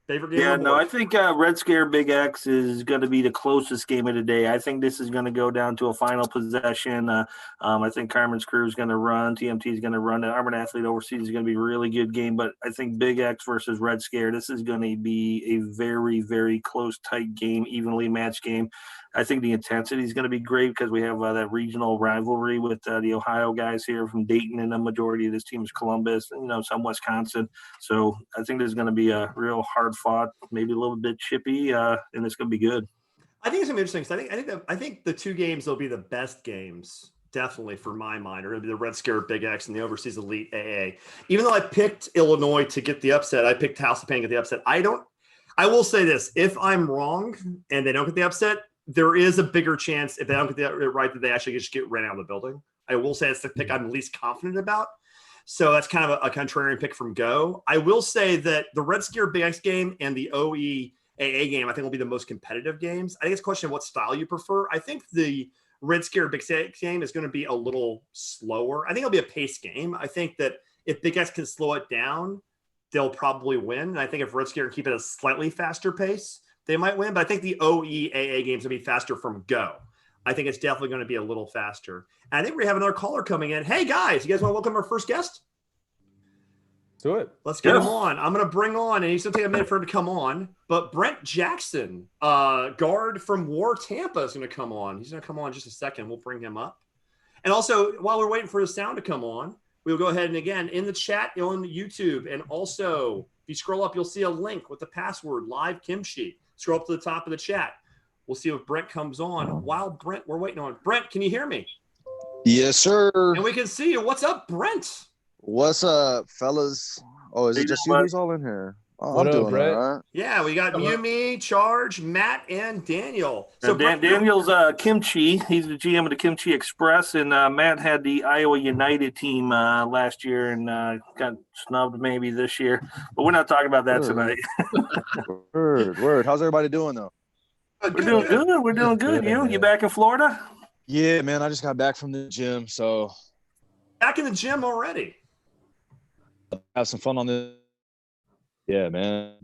Favorite game? Yeah, on the no, I board? think Red Scare Big X is going to be the closest game of the day. I think this is going to go down to a final possession. I think Carmen's Crew is going to run. TMT is going to run. The Armored Athlete Overseas is going to be a really good game. But I think Big X versus Red Scare, this is going to be a very, very close, tight game, evenly matched game. I think the intensity is going to be great because we have that regional rivalry with the Ohio guys here from Dayton, and the majority of this team is Columbus, and some Wisconsin. So I think there's going to be a real hard fought, maybe a little bit chippy, and it's going to be good. I think it's gonna be interesting. I think the two games will be the best games, definitely for my mind, are gonna be the Red Scare Big X and the Overseas Elite AA. Even though I picked Illinois to get the upset, I picked House of Pain to get the upset. I will say this: if I'm wrong and they don't get the upset, there is a bigger chance if they don't get the right that they actually just get ran out of the building. I will say it's the pick I'm least confident about. So that's kind of a contrarian pick from Go. I will say that the Red Scare Big X game and the OE AA game, I think, will be the most competitive games. I think it's a question of what style you prefer. I think the Red Scare Big X game is going to be a little slower. I think it'll be a pace game. I think that if Big X can slow it down, they'll probably win. And I think if Red Scare can keep it at a slightly faster pace, they might win. But I think the OEAA games will be faster from Go. I think it's definitely going to be a little faster. And I think we have another caller coming in. Hey, guys, you guys want to welcome our first guest? Do it. Let's get him on. I'm going to bring on, and he's going to take a minute for him to come on, but Brent Jackson, guard from War Tampa, is going to come on. He's going to come on in just a second. We'll bring him up. And also, while we're waiting for the sound to come on, we'll go ahead and, again, in the chat on YouTube, and also, if you scroll up, you'll see a link with the password, Live Kimchi. Scroll up to the top of the chat. We'll see if Brent comes on. While we're waiting on Brent, can you hear me? Yes, sir. And we can see you. What's up, Brent? What's up, fellas? Oh, is it just you who's all in here? Oh, What I'm up, doing Brett? all right. Yeah, we got me, Charge, Matt, and Daniel. So Daniel's Kimchi. He's the GM of the Kimchi Express, and Matt had the Iowa United team last year and got snubbed maybe this year. But we're not talking about that tonight. Word. How's everybody doing, though? We're doing good. We're doing good. You back in Florida? Yeah, man, I just got back from the gym, so Back in the gym already. have some fun on this. Yeah, man.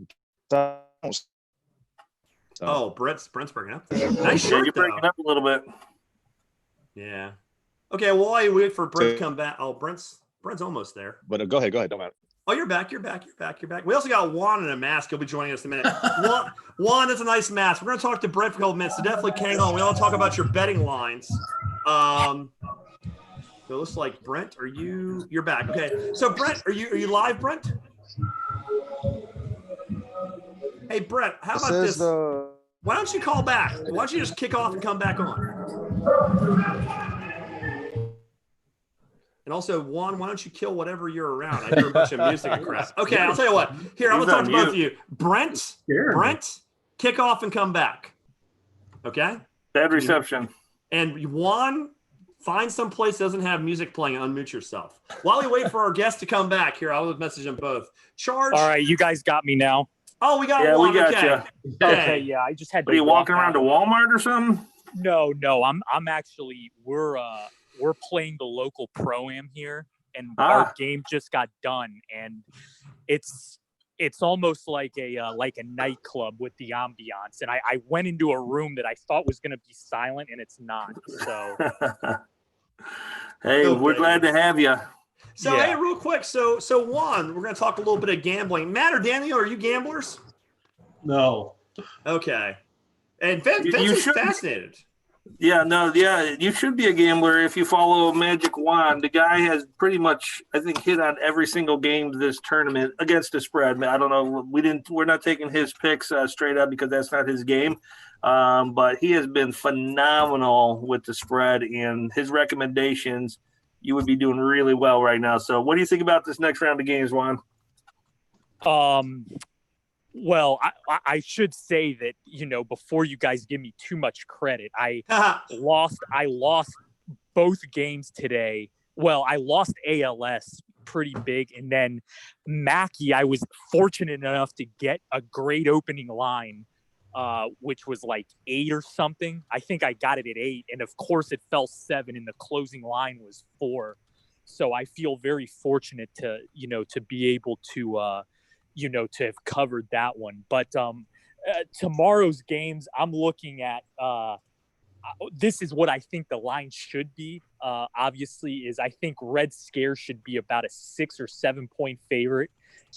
Oh, Brent's breaking up there. Nice shirt, You're breaking though. up a little bit. Yeah. Okay, well, while you wait for Brent to come back. Oh, Brent's almost there. But go ahead. Don't matter. Oh, you're back. We also got Juan in a mask. He'll be joining us in a minute. Juan, that's a nice mask. We're going to talk to Brent for a couple minutes, so definitely hang on. We want to talk about your betting lines. So it looks like Brent, you're back. Okay. So Brent, are you live, Brent? Hey, Brent, how about this? Why don't you call back? Why don't you just kick off and come back on? And also, Juan, why don't you kill whatever you're around? I hear a bunch of music and crap. Okay, I'll tell you what. Here, I'm going to talk to both of you. Brent, kick off and come back. Okay? Bad reception. And Juan, find some place that doesn't have music playing and unmute yourself. While we wait for our guest to come back, here, I'll message them both. Charge. All right, you guys got me now. Oh, we got Juan. We got okay. you. Okay, yeah, I just had to. Are you walking around to Walmart or something? No, I'm actually we're playing the local pro-am here, and our game just got done, and it's almost like a nightclub with the ambiance. And I went into a room that I thought was going to be silent, and it's not. So, hey, we're glad to have you. So, Hey, real quick. So Juan, we're going to talk a little bit of gambling. Matt or Daniel, are you gamblers? No. Okay. And Vince You is should- fascinated. Yeah, you should be a gambler if you follow Magic Juan. The guy has pretty much, I think, hit on every single game this tournament against the spread. I don't know. We're not taking his picks straight up because that's not his game. But he has been phenomenal with the spread and his recommendations. You would be doing really well right now. So what do you think about this next round of games, Juan? Well, I should say that, before you guys give me too much credit, I lost both games today. Well, I lost ALS pretty big. And then Mackey, I was fortunate enough to get a great opening line, which was like 8 or something. I think I got it at 8. And of course it fell 7 and the closing line was 4. So I feel very fortunate to be able to to have covered that one. But tomorrow's games, I'm looking at this is what I think the line should be. Obviously, is I think Red Scare should be about a 6 or 7 point favorite,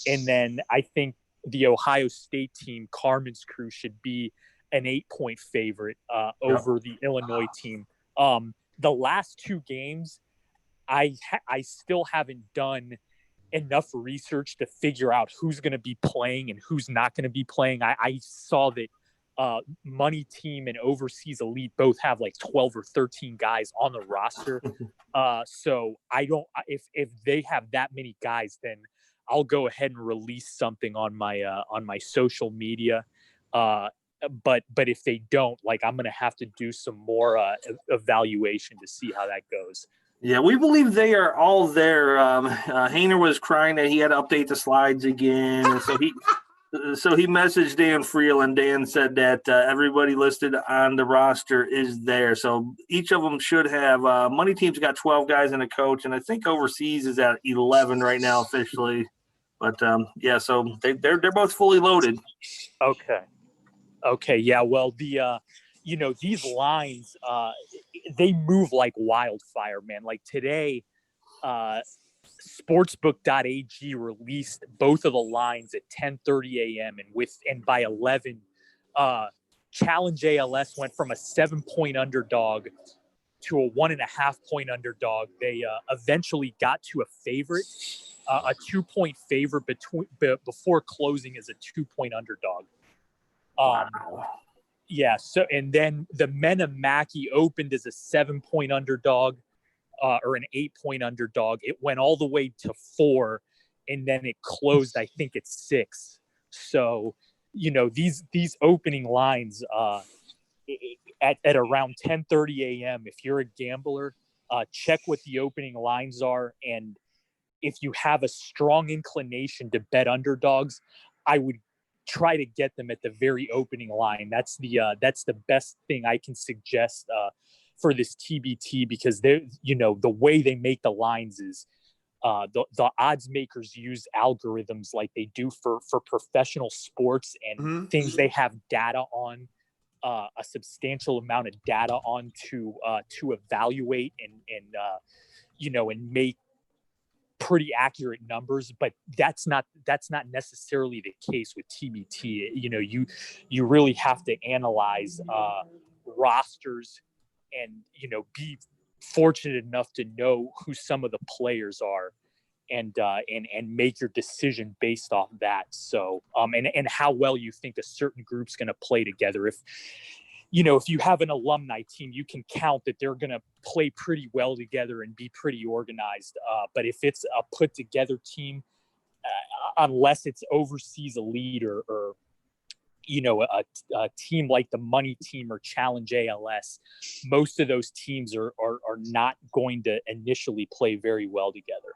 and then I think the Ohio State team, Carmen's crew, should be an 8 point favorite over the Illinois team. The last two games, I still haven't done enough research to figure out who's going to be playing and who's not going to be playing. I saw that Money Team and Overseas Elite both have like 12 or 13 guys on the roster. So I don't, if they have that many guys, then I'll go ahead and release something on my social media. But if they don't, like, I'm going to have to do some more evaluation to see how that goes. Yeah, we believe they are all there. Hayner was crying that he had to update the slides again, and so he messaged Dan Friel, and Dan said that everybody listed on the roster is there. So each of them should have. Money Team's got 12 guys and a coach, and I think Overseas is at 11 right now officially. But yeah, so they're both fully loaded. Okay, yeah. Well, the these lines, they move like wildfire, man. Like today, sportsbook.ag released both of the lines at 10:30 a.m. and by 11, Challenge ALS went from a 7 point underdog to a 1.5 point underdog. They eventually got to a favorite, a 2 point favorite before closing as a 2 point underdog. Wow. Yeah. So, and then the Menamaki opened as a 7 point underdog, or an 8 point underdog. It went all the way to 4, and then it closed, I think, at 6. So, these opening lines at around 10:30 a.m. If you're a gambler, check what the opening lines are, and if you have a strong inclination to bet underdogs, I would try to get them at the very opening line. That's the best thing I can suggest for this TBT, because they're, the way they make the lines is the odds makers use algorithms like they do for professional sports and things they have data on, a substantial amount of data on to evaluate and make pretty accurate numbers. But that's not necessarily the case with TBT. You really have to analyze rosters and be fortunate enough to know who some of the players are, and make your decision based off that. So and how well you think a certain group's going to play together. If you have an alumni team, you can count that they're going to play pretty well together and be pretty organized. But if it's a put together team, unless it's Overseas Elite or a team like the Money Team or Challenge ALS, most of those teams are not going to initially play very well together.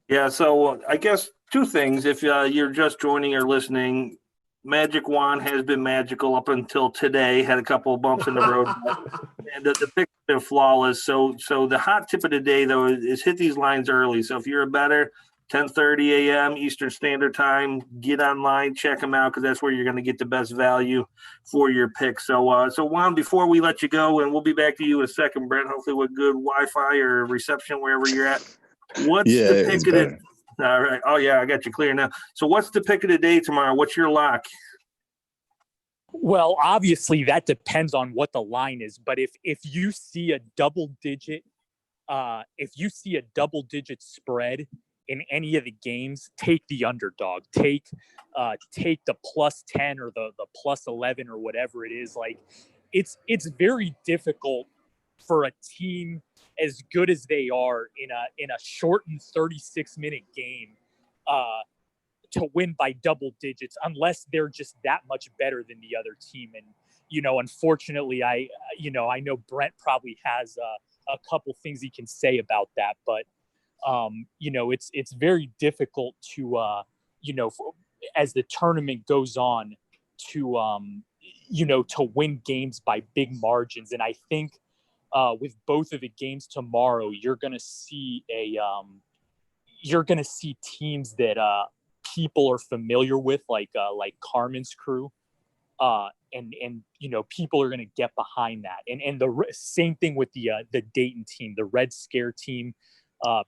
Yeah, so I guess two things. If you're just joining or listening, Magic Juan has been magical up until today. Had a couple of bumps in the road, and the picks have been flawless. So the hot tip of the day, though, is hit these lines early. So if you're a bettor, 10:30 a.m. Eastern Standard Time, get online, check them out, because that's where you're going to get the best value for your pick. So Juan, before we let you go, and we'll be back to you in a second, Brent, hopefully with good Wi-Fi or reception wherever you're at. What's the pick of the? All right. Oh yeah, I got you clear now. So what's the pick of the day tomorrow? What's your lock? Well, obviously that depends on what the line is, but if you see a double digit spread in any of the games, take the underdog. Take the +10 or the +11 or whatever it is. Like, it's very difficult for a team as good as they are in a shortened 36-minute game to win by double digits, unless they're just that much better than the other team. And unfortunately, I know Brent probably has a couple things he can say about that, but it's very difficult to as the tournament goes on to win games by big margins. And I think with both of the games tomorrow, you're going to see teams that people are familiar with, like Carmen's crew. And people are going to get behind that. And the same thing with the Dayton team, the Red Scare team.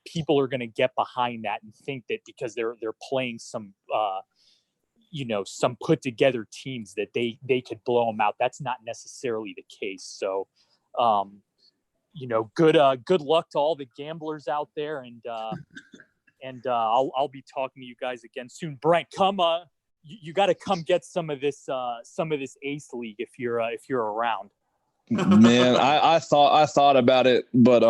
People are going to get behind that and think that because they're playing some some put together teams that they could blow them out. That's not necessarily the case. So, good luck to all the gamblers out there, and I'll be talking to you guys again soon. Brent, come you got to come get some of this Ace League if you're around. Man, I thought about it, but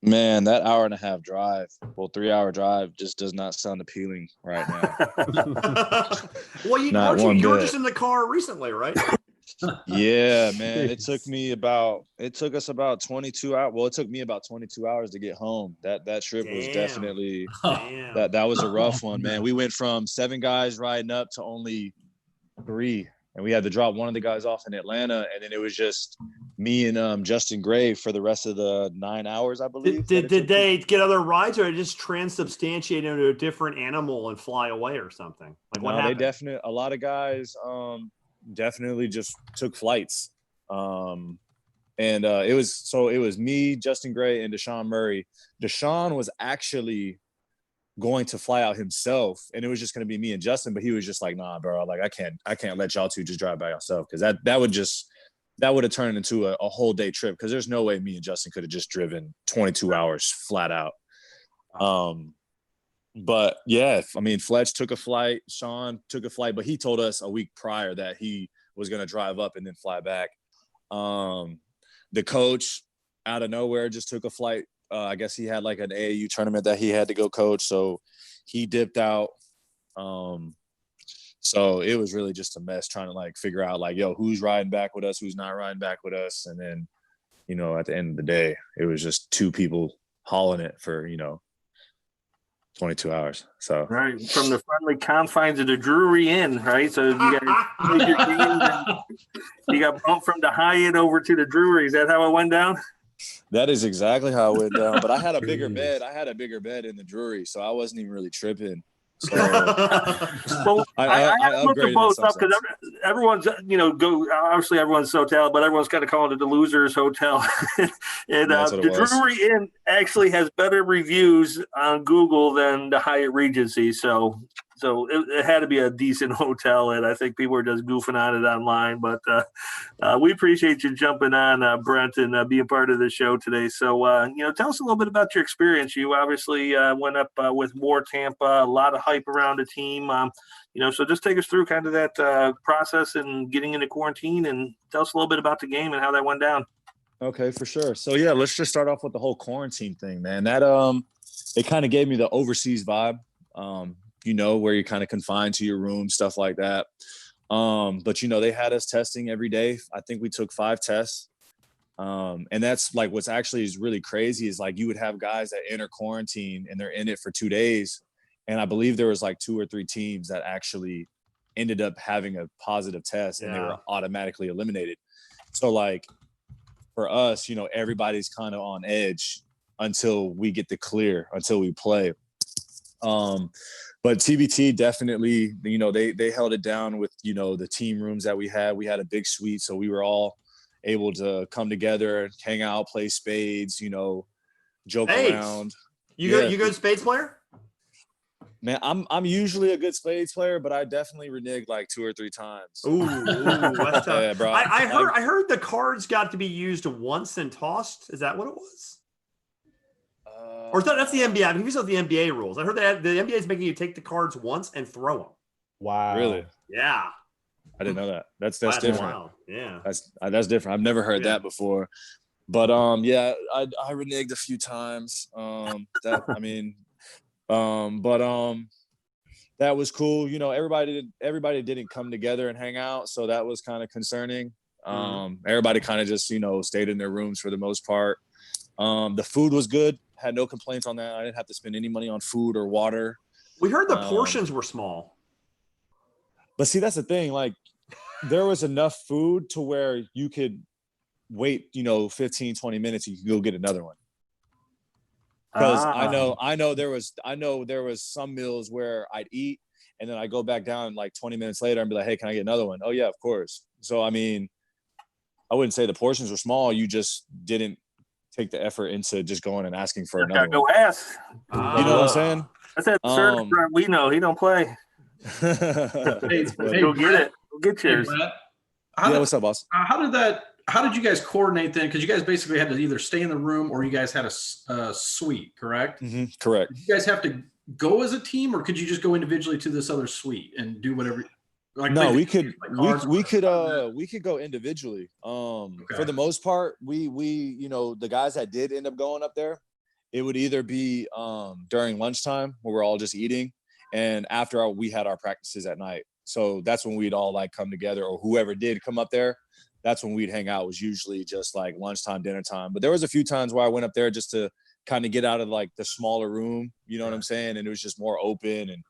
man, that 1.5-hour drive, 3-hour drive, just does not sound appealing right now. Well, you were just in the car recently, right? Yeah, man. It took us about 22 hours. Well, it took me about 22 hours to get home. That trip was definitely that was a rough one, man. We went from 7 guys riding up to only 3, and we had to drop one of the guys off in Atlanta, and then it was just me and Justin Gray for the rest of the 9 hours, I believe. Did they get other rides, or just transubstantiate into a different animal and fly away or something? Like what happened? A lot of guys definitely just took flights. It was me, Justin Gray, and Deshaun Murray. Deshaun was actually going to fly out himself, and it was just going to be me and Justin, but he was just like, nah, bro, like I can't let y'all two just drive by yourself, because that would have turned into a whole day trip, because there's no way me and Justin could have just driven 22 hours flat out. But yeah, I mean, Fletch took a flight, Sean took a flight, but he told us a week prior that he was going to drive up and then fly back. The coach out of nowhere just took a flight. I guess he had like an AAU tournament that he had to go coach, so he dipped out. So it was really just a mess trying to like figure out like, yo, who's riding back with us, who's not riding back with us. And then, at the end of the day, it was just 2 people hauling it for, 22 hours. So right from the friendly confines of the Drury Inn, right? So you guys played your game, and you got bumped from the Hyatt over to the Drury. Is that how it went down? That is exactly how it went down. But I had a bigger bed. I had a bigger bed in the Drury, so I wasn't even really tripping. So well, I looked at both up because everyone's, obviously everyone's hotel, but everyone's kind of calling it the losers hotel. And the Drury Inn actually has better reviews on Google than the Hyatt Regency. So it had to be a decent hotel, and I think people were just goofing on it online. But we appreciate you jumping on, Brent, and being part of the show today. So, tell us a little bit about your experience. You obviously went up with War Tampa, a lot of hype around the team. So just take us through kind of that process and getting into quarantine, and tell us a little bit about the game and how that went down. Okay, for sure. So, yeah, let's just start off with the whole quarantine thing, man. That it kind of gave me the overseas vibe. Where you're kind of confined to your room, stuff like that. But, they had us testing every day. I think we took 5 tests. And that's like what's actually is really crazy is like you would have guys that enter quarantine and they're in it for 2 days. And I believe there was like 2 or 3 teams that actually ended up having a positive test and they were automatically eliminated. So like for us, everybody's kind of on edge until we get the clear, until we play. But TBT definitely, they held it down with, the team rooms that we had. We had a big suite, so we were all able to come together, hang out, play spades, joke around. You good spades player? Man, I'm usually a good spades player, but I definitely reneged like 2 or 3 times. Ooh, that's tough. Yeah, bro. I heard the cards got to be used once and tossed. Is that what it was? Or that's the NBA. I mean, he's not the NBA rules. I heard that the NBA is making you take the cards once and throw them. Wow. Really? Yeah. I didn't know that. That's different. Wild. Yeah. That's different. I've never heard that before. But I reneged a few times. That was cool. Everybody didn't come together and hang out, so that was kind of concerning. Everybody kind of just stayed in their rooms for the most part. The food was good. Had no complaints on that. I didn't have to spend any money on food or water. We heard the portions were small. But see, that's the thing. Like, there was enough food to where you could wait, 15, 20 minutes. You could go get another one. Because I know there was some meals where I'd eat And then I go back down like 20 minutes later and be like, hey, can I get another one? Oh yeah, of course. So, I mean, I wouldn't say the portions were small. You just didn't take the effort into just going and asking for another Go one. ask. You know what I'm saying? I said, sir, we know he don't play. Hey, Go get it. Go get yours. Hey, yeah, what's up, boss? How did you guys coordinate then? Because you guys basically had to either stay in the room or you guys had a suite, correct? Mm-hmm, correct. Did you guys have to go as a team, or could you just go individually to this other suite and do whatever? Like, no, we could go individually. Okay. For the most part, we the guys that did end up going up there, it would either be during lunchtime where we're all just eating, and after we had our practices at night. So that's when we'd all like come together, or whoever did come up there, that's when we'd hang out. It was usually just like lunchtime, dinner time. But there was a few times where I went up there just to kind of get out of like the smaller room, you know what I'm saying? And it was just more open. And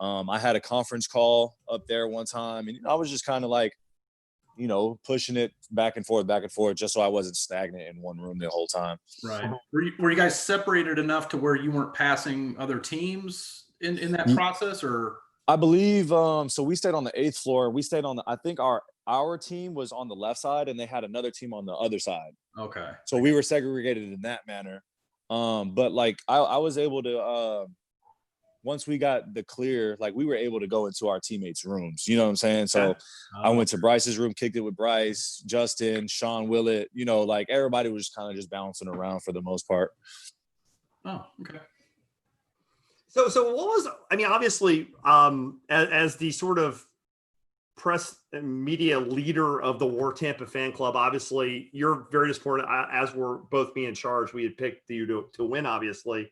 I had a conference call up there one time, and I was just kind of like, pushing it back and forth, just so I wasn't stagnant in one room the whole time. Right. Were you guys separated enough to where you weren't passing other teams in that process, or? I believe so we stayed on the 8th floor. We stayed on I think our team was on the left side and they had another team on the other side. Okay. So we were segregated in that manner. But like I was able to once we got the clear, like we were able to go into our teammates' rooms. You know what I'm saying? So I went to Bryce's room, kicked it with Bryce, Justin, Sean Willett, like everybody was kind of just bouncing around for the most part. Oh, okay. So what was, I mean, obviously, as the sort of press and media leader of the War Tampa fan club, obviously you're very disappointed, as we're both being in charge. We had picked you to win, obviously.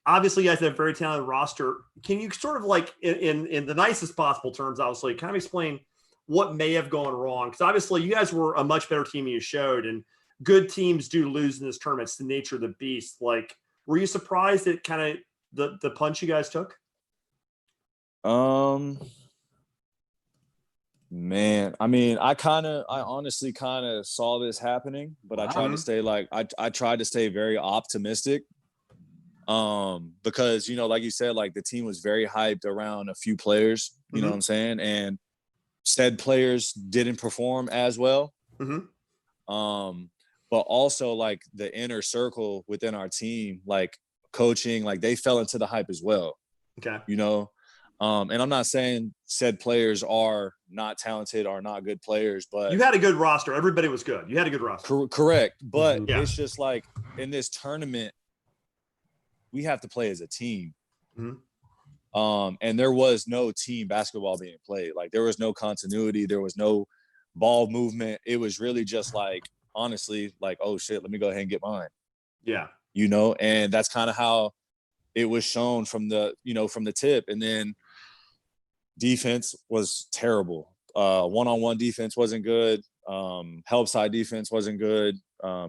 Obviously, you guys have a very talented roster. Can you sort of like, in the nicest possible terms, obviously, kind of explain what may have gone wrong? Because obviously you guys were a much better team than you showed, and good teams do lose in this tournament. It's the nature of the beast. Like, were you surprised at kind of the punch you guys took? Man, I mean, I honestly kind of saw this happening, but I tried to stay like, I tried to stay very optimistic. Because, like you said, like the team was very hyped around a few players, you know what I'm saying? And said players didn't perform as well. But also like the inner circle within our team, like coaching, like they fell into the hype as well. Okay. And I'm not saying said players are not talented or not good players, but you had a good roster. Everybody was good. You had a good roster. Correct. But it's just like in this tournament, we have to play as a team. And there was no team basketball being played. Like there was no continuity. There was no ball movement. It was really just like, honestly, like, oh shit, let me go ahead and get mine. Yeah. And that's kind of how it was shown from the tip. And then defense was terrible. One-on-one defense wasn't good. Help side defense wasn't good.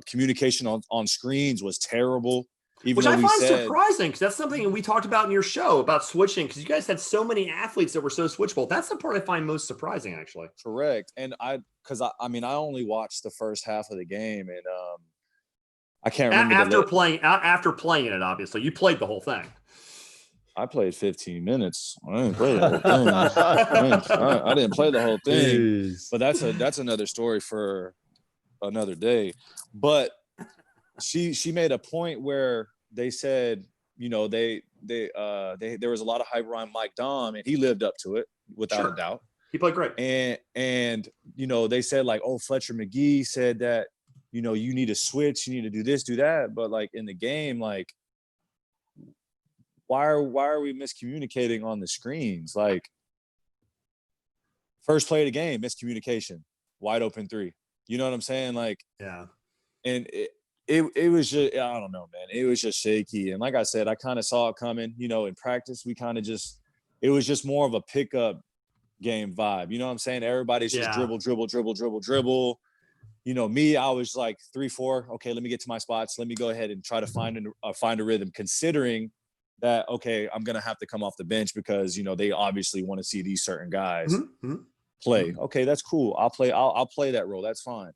Communication on screens was terrible. Which I find surprising, because that's something we talked about in your show about switching, because you guys had so many athletes that were so switchable. That's the part I find most surprising, actually. Correct. And I only watched the first half of the game, and I can't remember. After playing it, obviously. You played the whole thing. I played 15 minutes. I didn't play the whole thing. I didn't play the whole thing. Jeez. But that's another story for another day. But she made a point where they said, there was a lot of hype around Mike Dom, and he lived up to it without a doubt. He played great. And they said like, oh, Fletcher McGee said that, you need to switch, you need to do this, do that. But like in the game, like, why are we miscommunicating on the screens? Like, first play of the game, miscommunication, wide open three. You know what I'm saying? Like, yeah. And it was just, I don't know, man. It was just shaky. And like I said, I kind of saw it coming, in practice. We kind of it was just more of a pickup game vibe. You know what I'm saying? Everybody's just dribble. Me, I was like 3-4. Okay, let me get to my spots. Let me go ahead and try to find a rhythm, considering that, okay, I'm going to have to come off the bench because, they obviously want to see these certain guys play. Okay, that's cool. I'll play that role. That's fine.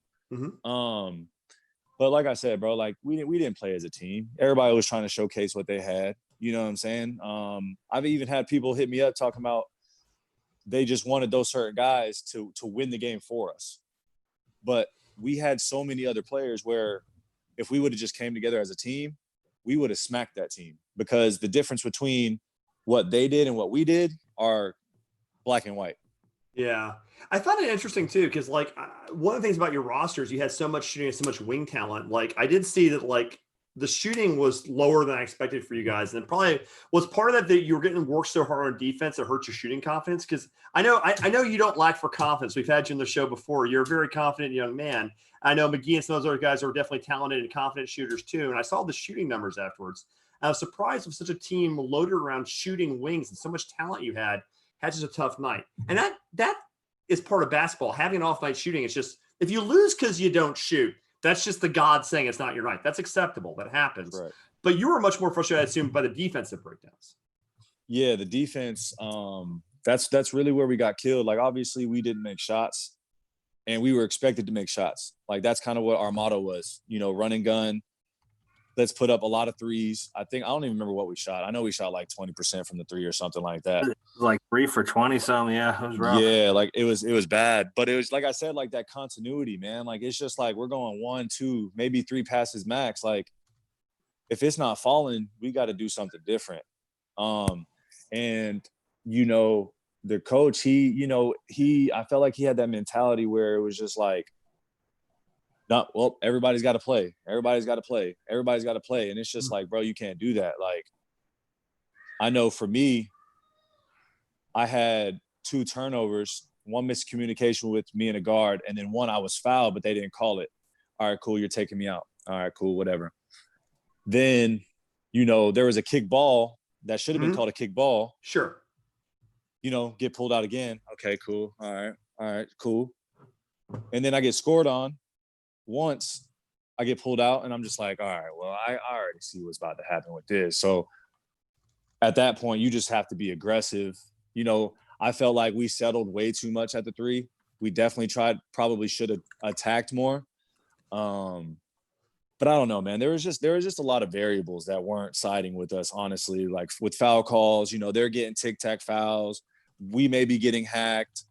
But like I said, bro, like we didn't play as a team. Everybody was trying to showcase what they had. You know what I'm saying? I've even had people hit me up talking about, they just wanted those certain guys to win the game for us. But we had so many other players where if we would have just came together as a team, we would have smacked that team, because the difference between what they did and what we did are black and white. Yeah. I found it interesting too, because like one of the things about your rosters, you had so much shooting and so much wing talent. Like I did see that like the shooting was lower than I expected for you guys. And probably was part of that you were getting worked so hard on defense that hurt your shooting confidence. Because I know you don't lack for confidence. We've had you in the show before. You're a very confident young man. I know McGee and some of those other guys are definitely talented and confident shooters too. And I saw the shooting numbers afterwards. I was surprised with such a team loaded around shooting wings and so much talent you had such a tough night. And that is part of basketball. Having an off night shooting, it's just, if you lose because you don't shoot, that's just the God saying it's not your night. That's acceptable. That happens. Right. But you were much more frustrated, I assume, by the defensive breakdowns. Yeah, the defense, that's really where we got killed. Like, obviously, we didn't make shots, and we were expected to make shots. Like, that's kind of what our motto was, run and gun. Let's put up a lot of threes. I don't even remember what we shot. I know we shot like 20% from the three or something like that. It was like 3 for 20 something. Yeah, it was rough. Yeah, like it was bad. But it was, like I said, like that continuity, man. Like, it's just like we're going 1, 2, maybe 3 passes max. Like, if it's not falling, we got to do something different. And the coach, I felt like he had that mentality where it was just like, everybody's got to play. Everybody's got to play. Everybody's got to play. And it's just like, bro, you can't do that. Like, I know for me, I had 2 turnovers, 1 miscommunication with me and a guard, and then 1 I was fouled, but they didn't call it. All right, cool, you're taking me out. All right, cool, whatever. Then, there was a kick ball that should have been called a kick ball. Sure. Get pulled out again. Okay, cool. All right, cool. And then I get scored on. Once I get pulled out, and I'm just like, all right, well, I already see what's about to happen with this. So at that point, you just have to be aggressive. I felt like we settled way too much at the 3. We definitely probably should have attacked more. But I don't know, man. There was just a lot of variables that weren't siding with us, honestly. Like with foul calls, they're getting tic-tac fouls. We may be getting hacked.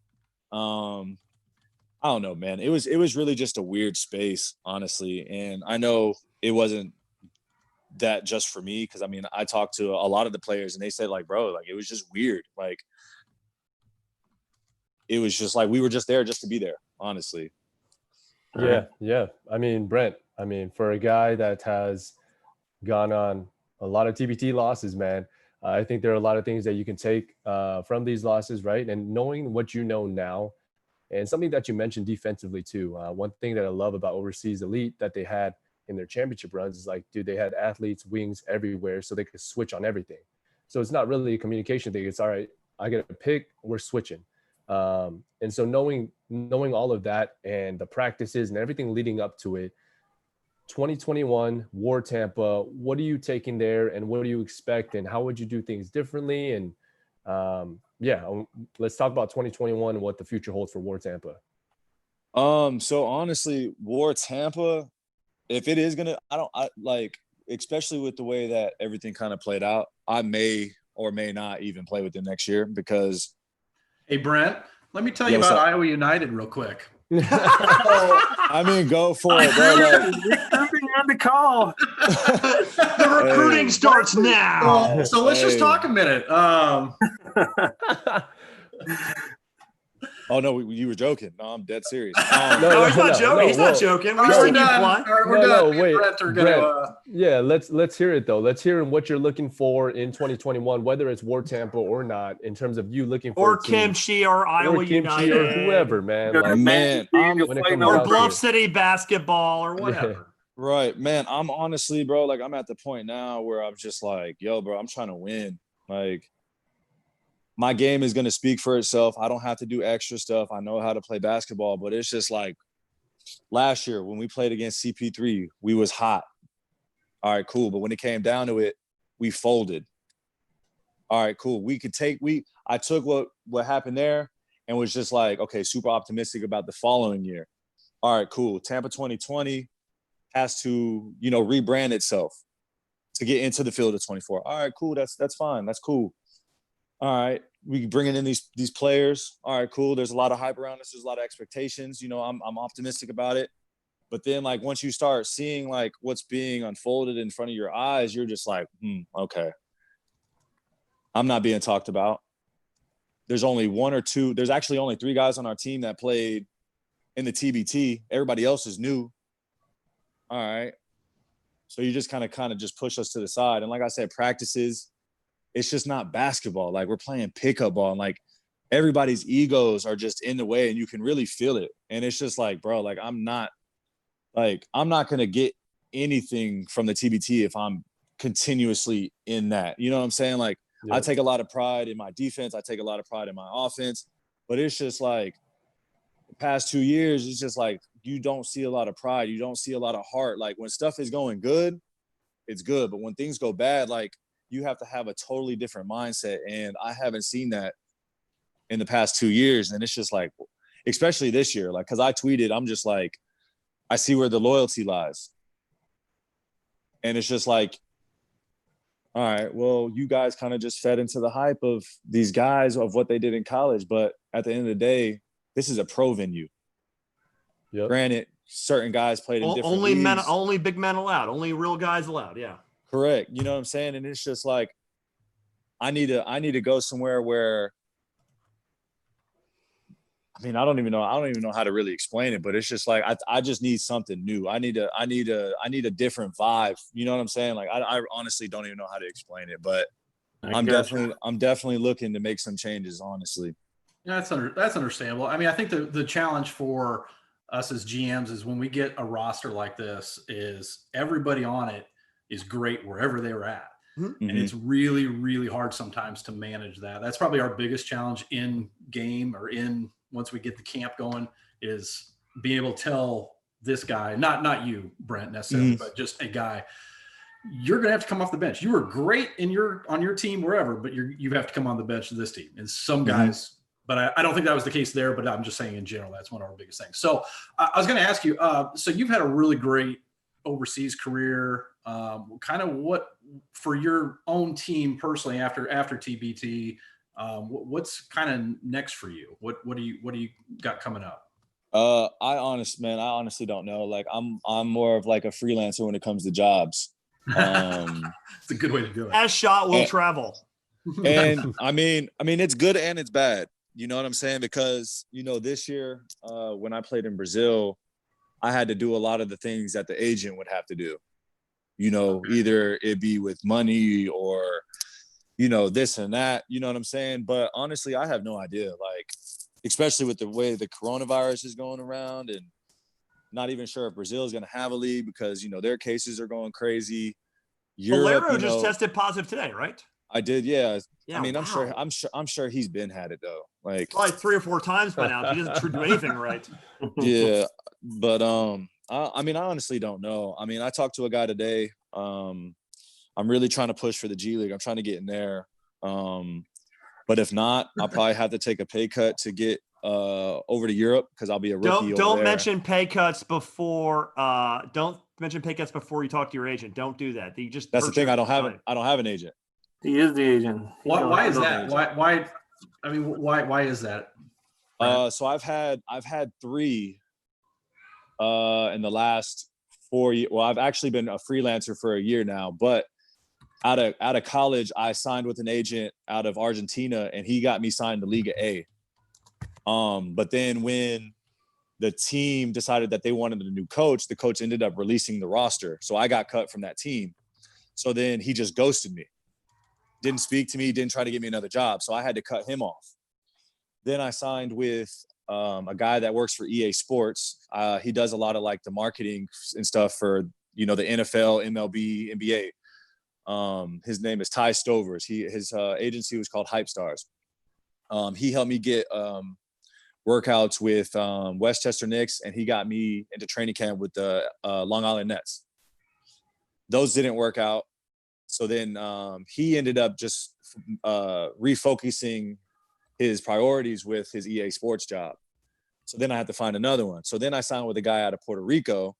I don't know, man. It was really just a weird space, honestly. And I know it wasn't that just for me, because I talked to a lot of the players and they said, like, bro, like, it was just weird. Like, it was just like we were just there just to be there, honestly. Yeah. Brent, for a guy that has gone on a lot of TBT losses, man, I think there are a lot of things that you can take from these losses, right? And knowing what you know now, and something that you mentioned defensively too. One thing that I love about Overseas Elite that they had in their championship runs is like, dude, they had athletes, wings everywhere, so they could switch on everything. So it's not really a communication thing. It's all right, I get a pick, we're switching. And so knowing all of that and the practices and everything leading up to it, 2021 War Tampa, what are you taking there, and what do you expect, and how would you do things differently? And let's talk about 2021 and what the future holds for War Tampa. So honestly, War Tampa, if it is gonna, especially with the way that everything kind of played out, I may or may not even play with them next year because. Hey, Brent, let me tell you about Iowa United real quick. Go for it, bro. Recruiting on the call. The recruiting starts now. So let's just talk a minute. Oh no, you were joking. No, I'm dead serious. No, he's not joking. He's not joking. We're done. Wait, Brent, let's hear it though. Let's hear what you're looking for in 2021, whether it's War Tampa or not, in terms of you looking for Kimchi or Iowa United or whoever, man. Or Bluff City basketball or whatever. Yeah. Right, man. I'm honestly, bro, like I'm at the point now where I'm just like, yo, bro, I'm trying to win. Like, my game is going to speak for itself. I don't have to do extra stuff. I know how to play basketball, but it's just like last year when we played against CP3, we was hot. All right, cool. But when it came down to it, we folded. All right, cool. I took what happened there and was just like, okay, super optimistic about the following year. All right, cool. Tampa 2020 has to, rebrand itself to get into the field of 24. All right, cool. That's fine. That's cool. All right, we bringing in these players. All right, cool. There's a lot of hype around us. There's a lot of expectations. You know, I'm optimistic about it. But then, like, once you start seeing, like, what's being unfolded in front of your eyes, you're just like, okay. I'm not being talked about. There's only one or two. There's actually only 3 guys on our team that played in the TBT. Everybody else is new. All right. So you just kind of just push us to the side. And like I said, practices, it's just not basketball. Like, we're playing pickup ball, and like everybody's egos are just in the way, and you can really feel it. And it's just like, bro, like I'm not going to get anything from the TBT if I'm continuously in that. You know what I'm saying? Like, I take a lot of pride in my defense. I take a lot of pride in my offense. But it's just like the past 2 years, it's just like you don't see a lot of pride. You don't see a lot of heart. Like, when stuff is going good, it's good. But when things go bad, like, you have to have a totally different mindset. And I haven't seen that in the past 2 years. And it's just like, especially this year, like, because I tweeted, I'm just like, I see where the loyalty lies. And it's just like, all right, well, you guys kind of just fed into the hype of these guys of what they did in college. But at the end of the day, this is a pro venue. Yep. Granted, certain guys played in different leagues. Only big men allowed. Only real guys allowed. Yeah. Correct. You know what I'm saying? And it's just like, I need to go somewhere where, I mean, I don't even know how to really explain it, but it's just like, I just need something new. I need a different vibe. You know what I'm saying? Like, I honestly don't even know how to explain it, but I'm definitely looking to make some changes, honestly. Yeah, that's understandable. I mean, I think the challenge for us as GMs is when we get a roster like this is everybody on it is great wherever they were at. Mm-hmm. And it's really, really hard sometimes to manage that. That's probably our biggest challenge in game or once we get the camp going, is being able to tell this guy, not you, Brent, necessarily, but just a guy, you're going to have to come off the bench. You were great on your team wherever, but you have to come on the bench of this team. And some guys, but I don't think that was the case there, but I'm just saying in general, that's one of our biggest things. So I was going to ask you, so you've had a really great overseas career. Kind of what for your own team personally after TBT, what's kind of next for you? What do you got coming up? I honestly don't know. Like, I'm more of like a freelancer when it comes to jobs. It's a good way to do it. As shot will travel. And I mean, it's good and it's bad. You know what I'm saying? Because, you know, this year, when I played in Brazil, I had to do a lot of the things that the agent would have to do. You know, either it be with money or, you know, this and that, you know what I'm saying? But honestly, I have no idea, like, especially with the way the coronavirus is going around, and not even sure if Brazil is going to have a league because, you know, their cases are going crazy. Valero just tested positive today, right? I did. Yeah. Yeah, I mean, I'm sure he's been had it though. Like, probably 3 or 4 times by now. He doesn't do anything right. Yeah. But, I mean, I honestly don't know. I mean, I talked to a guy today. I'm really trying to push for the G League. I'm trying to get in there. But if not, I'll probably have to take a pay cut to get over to Europe because I'll be a rookie. Don't mention pay cuts before. Don't mention pay cuts before you talk to your agent. Don't do that. That's the thing. I don't have an agent. He is the agent. Why is that? Why? I mean, why is that? So I've had 3 in the last 4 years. Well, I've actually been a freelancer for a year now, but out of college, I signed with an agent out of Argentina, and he got me signed to Liga A. But then when the team decided that they wanted a new coach, the coach ended up releasing the roster. So I got cut from that team. So then he just ghosted me. Didn't speak to me, didn't try to get me another job. So I had to cut him off. Then I signed with a guy that works for EA Sports. He does a lot of like the marketing and stuff for, you know, the NFL, MLB, NBA. His name is Ty Stovers. His agency was called Hype Stars. He helped me get workouts with Westchester Knicks, and he got me into training camp with the Long Island Nets. Those didn't work out. So then he ended up just refocusing his priorities with his EA Sports job. So then I had to find another one. So then I signed with a guy out of Puerto Rico.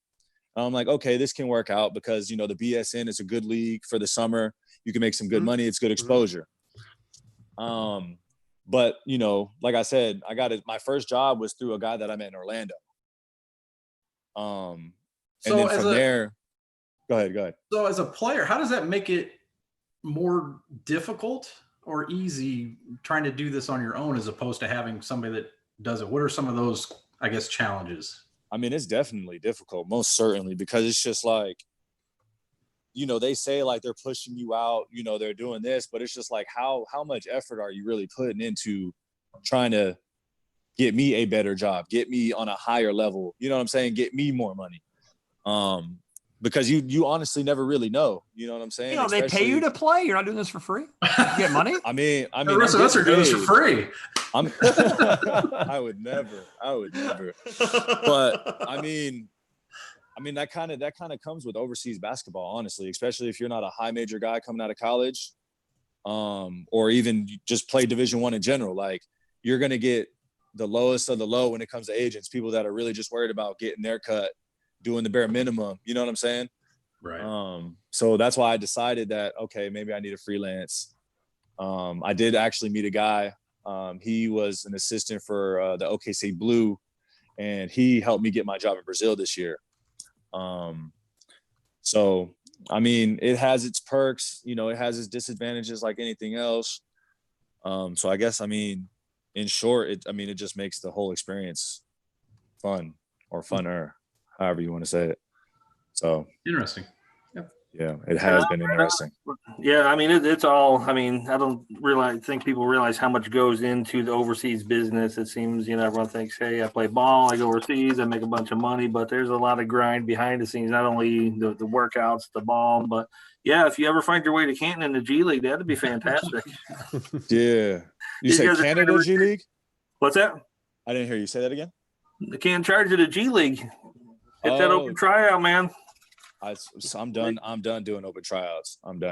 And I'm like, okay, this can work out because, you know, the BSN is a good league for the summer. You can make some good money. It's good exposure. But, you know, like I said, my first job was through a guy that I met in Orlando. And then from there, go ahead. So as a player, how does that make it more difficult or easy trying to do this on your own as opposed to having somebody that does it? What are some of those, I guess, challenges? I mean, it's definitely difficult, most certainly, because it's just like, you know, they say like they're pushing you out, you know, they're doing this, but it's just like, how much effort are you really putting into trying to get me a better job, get me on a higher level, you know what I'm saying? Get me more money. Because you honestly never really know, you know what I'm saying? You know, they pay you to play. You're not doing this for free. You get money. I mean, the rest of us are doing this for free. I would never. But I mean, that kind of comes with overseas basketball, honestly, especially if you're not a high major guy coming out of college, or even just play Division I in general. Like, you're gonna get the lowest of the low when it comes to agents, people that are really just worried about getting their cut, doing the bare minimum. You know what I'm saying? Right. So that's why I decided that, okay, maybe I need a freelance. I did actually meet a guy. He was an assistant for the OKC Blue, and he helped me get my job in Brazil this year. So, I mean, it has its perks, you know, it has its disadvantages like anything else. So I guess, I mean, in short, it just makes the whole experience fun or funner, however you want to say it. So interesting. Yeah, it has been interesting. Yeah, I mean, it's all, I mean, I don't think people realize how much goes into the overseas business. It seems, you know, everyone thinks, hey, I play ball, I go overseas, I make a bunch of money, but there's a lot of grind behind the scenes, not only the workouts, the ball, but yeah, if you ever find your way to Canton in the G League, that'd be fantastic. Yeah. You said Canada G League? What's that? I didn't hear you say that again. They can't charge you the G League. Hit that open tryout, man. I'm done. I'm done doing open tryouts. I'm done.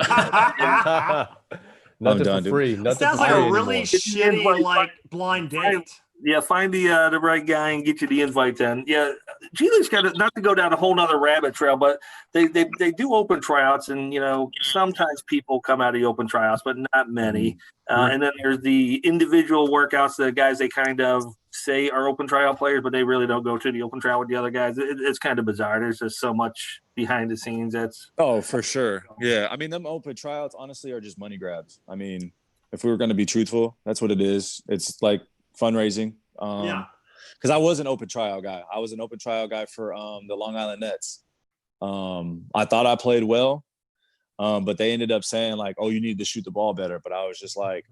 Nothing for free. It sounds like a really shitty, like, blind date. Yeah, find the right guy and get you the invite then. Yeah, G League's got not to go down a whole nother rabbit trail, but they do open tryouts, and you know sometimes people come out of the open tryouts, but not many. And then there's the individual workouts, the guys they kind of say are open tryout players, but they really don't go to the open tryout with the other guys. It's kind of bizarre. There's just so much behind the scenes. For sure. Yeah, I mean, them open tryouts honestly are just money grabs. I mean, if we were going to be truthful, that's what it is. It's like fundraising. Because I was an open tryout guy. I was an open tryout guy for the Long Island Nets. I thought I played well, but they ended up saying like, "Oh, you need to shoot the ball better." But I was just like,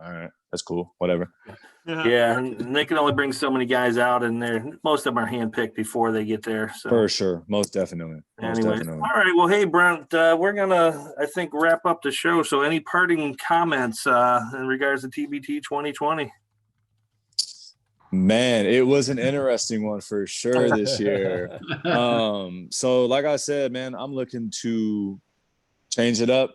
"All right, that's cool, whatever." Yeah, and they can only bring so many guys out, and most of them are handpicked before they get there. So. For sure, most definitely. Anyway, all right. Well, hey, Brent, we're gonna, I think, wrap up the show. So, any parting comments in regards to TBT 2020? Man, it was an interesting one for sure this year. So like I said, man, I'm looking to change it up.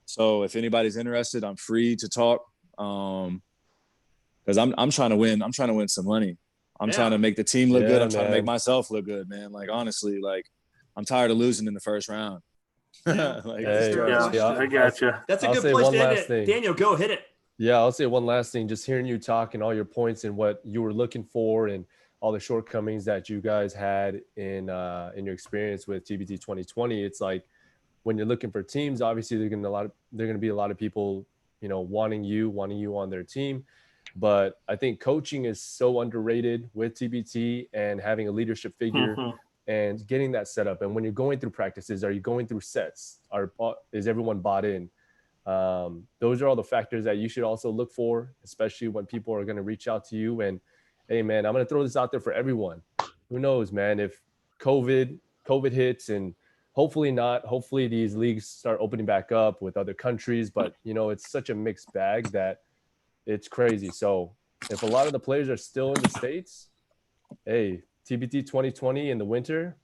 So if anybody's interested, I'm free to talk. Because I'm trying to win. I'm trying to win some money. I'm trying to make the team look good. I'm trying to make myself look good, man. Like honestly, like I'm tired of losing in the first round. I got you. That's a good place to end it. Daniel, go hit it. Yeah, I'll say one last thing. Just hearing you talk and all your points and what you were looking for and all the shortcomings that you guys had in your experience with TBT 2020, it's like when you're looking for teams, obviously they're going to be a lot of people, you know, wanting you on their team. But I think coaching is so underrated with TBT and having a leadership figure and getting that set up. And when you're going through practices, are you going through sets? Is everyone bought in? Those are all the factors that you should also look for, especially when people are going to reach out to you. And hey, man, I'm going to throw this out there for everyone. Who knows, man, if COVID hits, and hopefully these leagues start opening back up with other countries. But, you know, it's such a mixed bag that it's crazy. So if a lot of the players are still in the States, hey, TBT 2020 in the winter,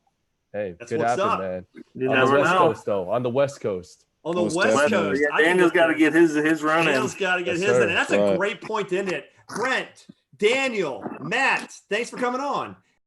hey, that's could happen, man. On the West Coast, though. On the West Coast. On the West Coast. Yeah, Daniel's got to get his run in. Daniel's got to get his in. And that's a great point to end it. Brent, Daniel, Matt, thanks for coming on.